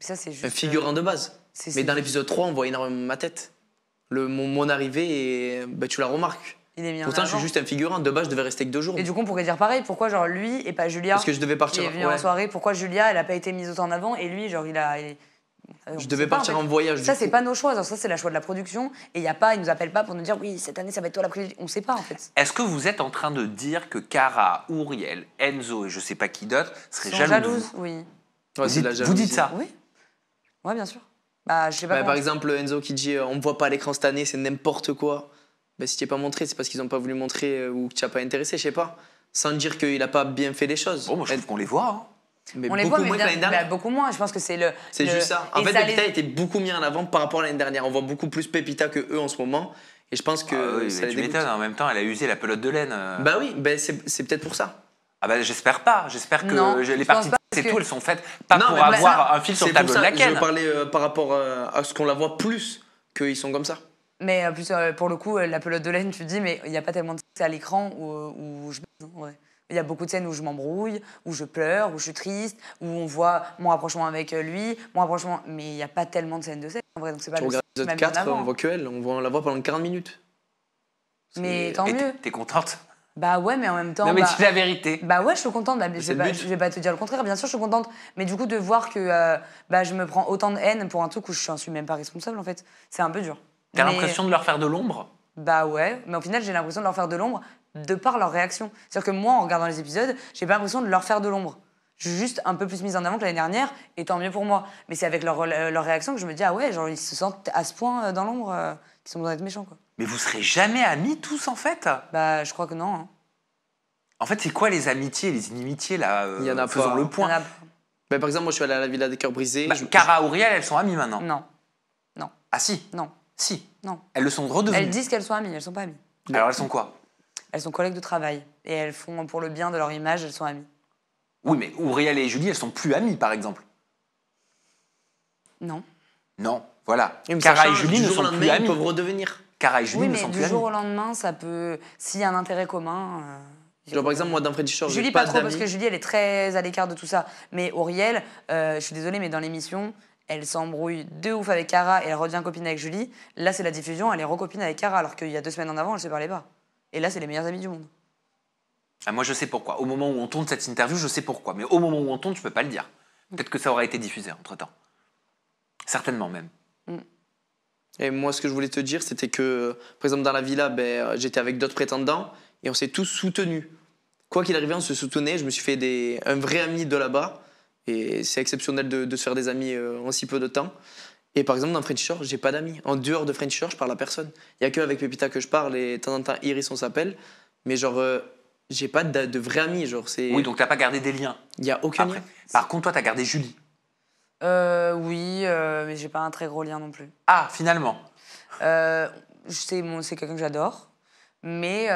Ça, c'est juste, un figurant de base. Mais dans l'épisode 3, on voit énormément ma tête. Mon arrivée, et tu la remarques. Il est mis en Pourtant, je suis avant. juste un figurant. De base, je devais rester que 2 jours. Et du coup, on pourrait dire pareil, pourquoi genre lui et pas Julia Parce que je devais partir. qui est venu en soirée, pourquoi Julia, elle a pas été mise autant en avant et lui, genre, Je devais partir en voyage. Ça, du c'est coup. pas nos choix, ça, c'est la choix de la production. Et il nous appelle pas pour nous dire, oui, cette année, ça va être toi la présidente. On sait pas, en fait. Est-ce que vous êtes en train de dire que Cara, Ouriel, Enzo et je sais pas qui d'autre seraient Ils sont jaloux de jalouses, vous? oui. Ouais, c'est de la Vous dites jalousie. ça? Oui. Ouais, bien sûr. Je sais pas. Par comment- exemple, Enzo qui dit on me voit pas à l'écran cette année, c'est n'importe quoi. Si tu n'es pas montré, c'est parce qu'ils n'ont pas voulu montrer ou que tu n'as pas intéressé, je sais pas. Sans dire qu'il n'a pas bien fait les choses. Bon, moi, je trouve qu'on les voit. Hein. Mais on les beaucoup voit, moins que l'année dernière. beaucoup moins. Je pense que c'est C'est juste ça. En et fait, ça Pepita les- était beaucoup mis en avant par rapport à l'année dernière. On voit beaucoup plus Pepita que eux en ce moment. Et je pense que Ah oui, ça mais les tu dégoûte. m'étonnes, en même temps, elle a usé la pelote de laine. Bah oui, c'est peut-être pour ça. Ah bah j'espère pas. J'espère que Non, les je pense parties pas, c'est parce tout, que- elles sont faites pas Non, pour mais voilà, avoir un fil sur C'est le tableau pour de ça, la Ken. je parlais par rapport à ce qu'on la voit plus qu'ils sont comme ça. Mais plus, pour le coup, la pelote de laine, tu te dis, mais il n'y a pas tellement de scènes à l'écran où je baise, hein, ouais. Il y a beaucoup de scènes où je m'embrouille, où je pleure, où je suis triste, où on voit mon rapprochement avec lui, mon rapprochement. Mais il n'y a pas tellement de scènes de sexe en vrai, donc c'est pas Tu le regardes sexe qui l'épisode m'a mis en 4, avant. on voit que elle. On la voit pendant 40 minutes. Mais tant Et mieux. t'es contente? Bah ouais, mais en même temps. Non mais bah, dis la vérité. Bah ouais, je suis contente. Bah, c'est le but. je vais pas te dire le contraire. Bien sûr, je suis contente. Mais du coup, de voir que je me prends autant de haine pour un truc où je suis même pas responsable, en fait, c'est un peu dur. T'as Mais- l'impression de leur faire de l'ombre? Bah ouais, mais au final, j'ai l'impression de leur faire de l'ombre de par leur réaction. C'est-à-dire que moi, en regardant les épisodes, j'ai pas l'impression de leur faire de l'ombre. Je suis juste un peu plus mise en avant que l'année dernière, et tant mieux pour moi. Mais c'est avec leur réaction que je me dis, ah ouais, genre ils se sentent à ce point dans l'ombre qu'ils sont besoin d'être méchants, quoi. Mais vous serez jamais amis tous en fait? Bah, je crois que non. Hein. En fait, c'est quoi les amitiés, les inimitiés là? Il y en a faisons pas. le point. Il y en a- Bah, par exemple, moi je suis allé à la Villa des Cœurs Brisés. Bah, Cara et Ouriel, elles sont amies maintenant. Non, Ah si, non, si. non. Elles le sont redevenues. Elles disent qu'elles sont amies, elles sont pas amies. Alors elles sont quoi? Elles sont collègues de travail, et elles font pour le bien de leur image, elles sont amies. Oui, mais Ouriel et Julie, elles sont plus amies par exemple. Non. Non, voilà. Oui, mais ça Cara et change, Julie du ne jour au sont lendemain, plus ils amies. peuvent redevenir. Cara et Julie Oui, ne mais sont du plus jour au amies. lendemain, ça peut. S'il y a un intérêt commun. Genre, par exemple, moi dans Freddy Shore, j'ai Julie, pas pas trop, parce d'amis. que Julie, elle est très à l'écart de tout ça. Mais Auriel, je suis désolée, mais dans l'émission, elle s'embrouille de ouf avec Cara et elle redevient copine avec Julie. Là, c'est la diffusion, elle est recopine avec Cara, alors qu'il y a 2 semaines en avant, elle se parlait pas. Et là, c'est les meilleures amies du monde. Ah, moi, je sais pourquoi. Au moment où on tourne cette interview, je sais pourquoi. Mais au moment où on tourne, tu peux pas le dire. Peut-être que ça aurait été diffusé entre-temps. Certainement même. Et moi, ce que je voulais te dire, c'était que, par exemple, dans la villa, j'étais avec d'autres prétendants et on s'est tous soutenus. Quoi qu'il arrivait, on se soutenait. Je me suis fait un vrai ami de là-bas. Et c'est exceptionnel de se faire des amis en si peu de temps. Et par exemple, dans French Shore, j'ai pas d'amis. En dehors de French Shore, je parle à personne. Il y a que avec Pepita que je parle et de temps en temps, Iris, on s'appelle. Mais genre, j'ai pas de vrais amis. Genre, Oui, donc t'as pas gardé des liens. il y a aucun Après. lien. Par contre, toi, t'as gardé Julie. Oui, mais j'ai pas un très gros lien non plus. Ah, finalement. C'est quelqu'un que j'adore. Mais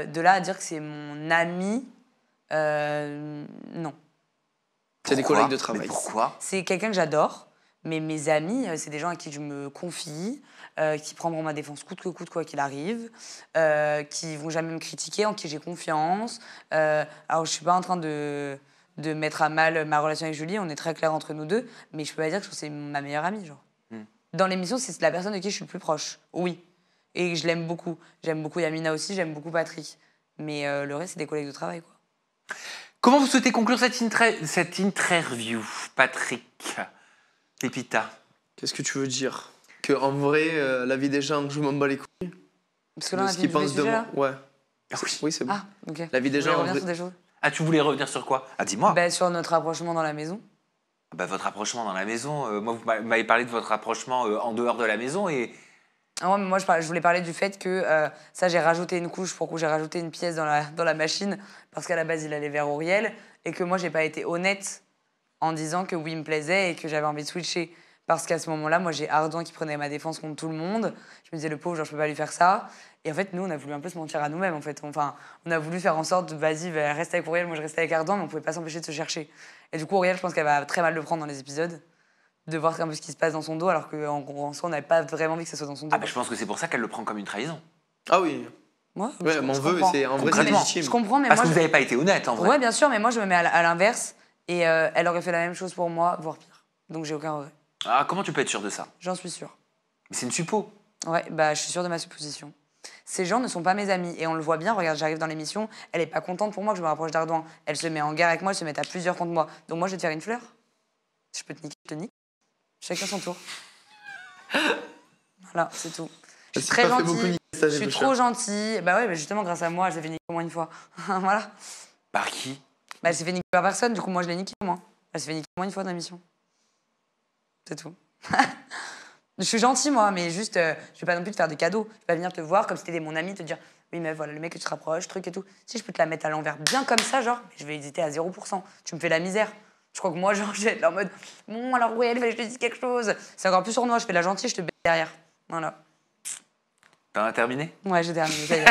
de là à dire que c'est mon ami, non. C'est des Pourquoi? collègues de travail. Mais pourquoi? C'est quelqu'un que j'adore, mais mes amis, c'est des gens à qui je me confie, qui prendront ma défense coûte que coûte, quoi qu'il arrive, qui vont jamais me critiquer, en qui j'ai confiance. Alors, je suis pas en train de mettre à mal ma relation avec Julie, on est très clair entre nous deux, mais je peux pas dire que c'est ma meilleure amie, genre. Dans l'émission, c'est la personne de qui je suis le plus proche, oui. Et je l'aime beaucoup. J'aime beaucoup Yamina aussi, j'aime beaucoup Patrick. Mais le reste, c'est des collègues de travail, quoi. Comment vous souhaitez conclure cette interview, Patrick? Pepita. Qu'est-ce que tu veux dire? Que en vrai, la vie des gens, je m'en bats les couilles. Parce que là, on De a ce fini qu'ils tous les pensent de sujets, moi. là. Ouais. Oui. Oui, c'est bon. Ah, ok. La vie des Vous voulez gens, en revenir vrai- sur des choses Ah, tu voulais revenir sur quoi? Ah, dis-moi. Ben, sur notre rapprochement dans la maison. Bah, votre rapprochement dans la maison. Moi, vous m'avez parlé de votre rapprochement en dehors de la maison et Ouais, mais moi, je voulais parler du fait que ça, j'ai rajouté une couche pour que j'ai rajouté une pièce dans la machine parce qu'à la base, il allait vers Auriel et que moi, j'ai pas été honnête en disant que oui, il me plaisait et que j'avais envie de switcher. Parce qu'à ce moment-là, moi, j'ai Ardouin qui prenait ma défense contre tout le monde. Je me disais, le pauvre, genre, je peux pas lui faire ça. Et en fait, nous, on a voulu un peu se mentir à nous-mêmes, en fait. Enfin, on a voulu faire en sorte de, vas-y, reste avec Auriel, moi, je restais avec Ardouin, mais on pouvait pas s'empêcher de se chercher. Et du coup, Auriel, je pense qu'elle va très mal le prendre dans les épisodes, de voir un peu ce qui se passe dans son dos, alors qu'en soi, on n'avait pas vraiment envie que ça soit dans son dos. Ah bah je pense que c'est pour ça qu'elle le prend comme une trahison. Ah oui. Ouais, Ouais, m'en veut, c'est en vrai, c'est Concrètement. légitime. je comprends, mais Parce moi, que vous n'avez pas été honnête en vrai. Ouais, bien sûr, mais moi, je me mets à l'inverse. Et elle aurait fait la même chose pour moi, voire pire. Donc, j'ai aucun regret. Ah, comment tu peux être sûr de ça? J'en suis sûre. Mais c'est une suppo. Ouais, bah, je suis sûre de ma supposition. Ces gens ne sont pas mes amis. Et on le voit bien, regarde, j'arrive dans l'émission, elle est pas contente pour moi que je me rapproche d'Ardouin. Elle se met en guerre avec moi, elle se met à plusieurs contre moi. Donc moi, je vais te faire une fleur. Si je peux te niquer, je te nique. Chacun son tour. Voilà, c'est tout. Je suis très gentille. Je suis trop gentille. Bah ouais, mais justement, grâce à moi, elle s'est fait niquer au moins une fois. Voilà. Par qui? Bah, elle s'est fait niquer par personne, du coup, moi, je l'ai niquée, moi. Elle s'est fait niquer au moins une fois dans l'émission. C'est tout. Je suis gentille, moi, mais juste, je vais pas non plus te faire des cadeaux. Je vais pas venir te voir comme si t'étais mon ami, te dire oui, mais voilà, le mec que tu te rapproches, truc et tout. Si je peux te la mettre à l'envers bien comme ça, genre, je vais hésiter à 0%. Tu me fais la misère. Je crois que moi, genre, je vais être là en mode bon, alors, ouais, je te dis quelque chose. C'est encore plus sournois, je fais la gentille, je te baisse derrière. Voilà. T'en as terminé? Ouais, j'ai terminé, ça y est.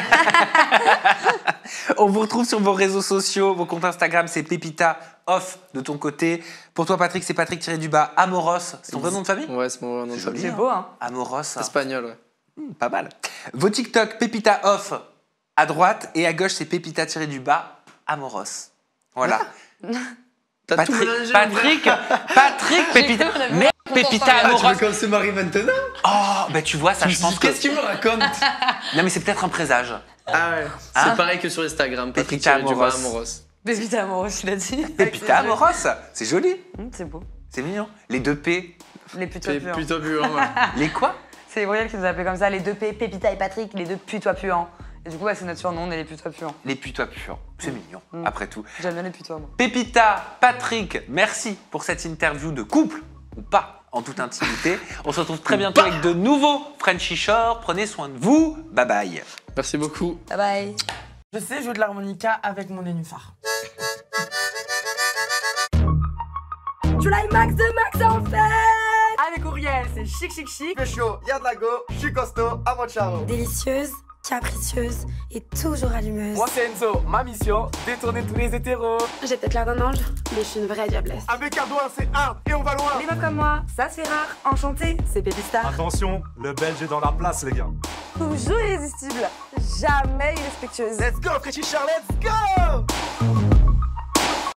On vous retrouve sur vos réseaux sociaux, vos comptes Instagram, c'est Pépita Off de ton côté. Pour toi, Patrick, c'est Patrick-Amoros. C'est ton vrai nom de famille? Ouais, c'est mon vrai nom de famille. C'est beau, hein? Amoros. Espagnol, ouais. Pas mal. Vos TikTok, Pépita Off à droite et à gauche, c'est Pépita-Amoros. Voilà. T'as tout mélangé, Patrick, Pépita. Mais Pépita Ah, tu Amoros. veux qu'on se marie maintenant? Oh, bah tu vois, ça, je pense que. Qu'est-ce que tu me racontes? Non, mais c'est peut-être un présage. Ah ouais. Hein? C'est pareil que sur Instagram. Pépita Amoros. Pépita Amoros, il a dit. Pépita Amoros, c'est joli. C'est beau. C'est mignon. Les deux P. Les putains C'est puants. plutôt puant, ouais. Les quoi? C'est Gabriel qui nous appelait comme ça, les deux P, Pépita et Patrick, les deux putois puants. Et du coup, bah, c'est notre surnom, on est les putois puants. Les putois puants. C'est mignon, après tout. J'aime bien les putois, moi. Pépita, Patrick, merci pour cette interview de couple, ou pas, en toute intimité. On se retrouve très bientôt avec de nouveaux Frenchy Shore. Prenez soin de vous. Bye bye. Merci beaucoup. Bye bye. Je sais jouer de l'harmonica avec mon nénuphar. Tu l'as max de max en fait. Avec Auriel, c'est chic. Fais chaud, y'a de la go, je suis costaud, à mon charo. Délicieuse, capricieuse et toujours allumeuse. Moi, c'est Enzo. Ma mission, détourner tous les hétéros. J'ai peut-être l'air d'un ange, mais je suis une vraie diablesse. Avec Ardouin, c'est hard et on va loin. Les meufs comme moi, ça c'est rare. Enchanté, c'est Pépista. Attention, le belge est dans la place, les gars. Toujours irrésistible, jamais irrespectueuse. Let's go, Fréchie Charles, let's go.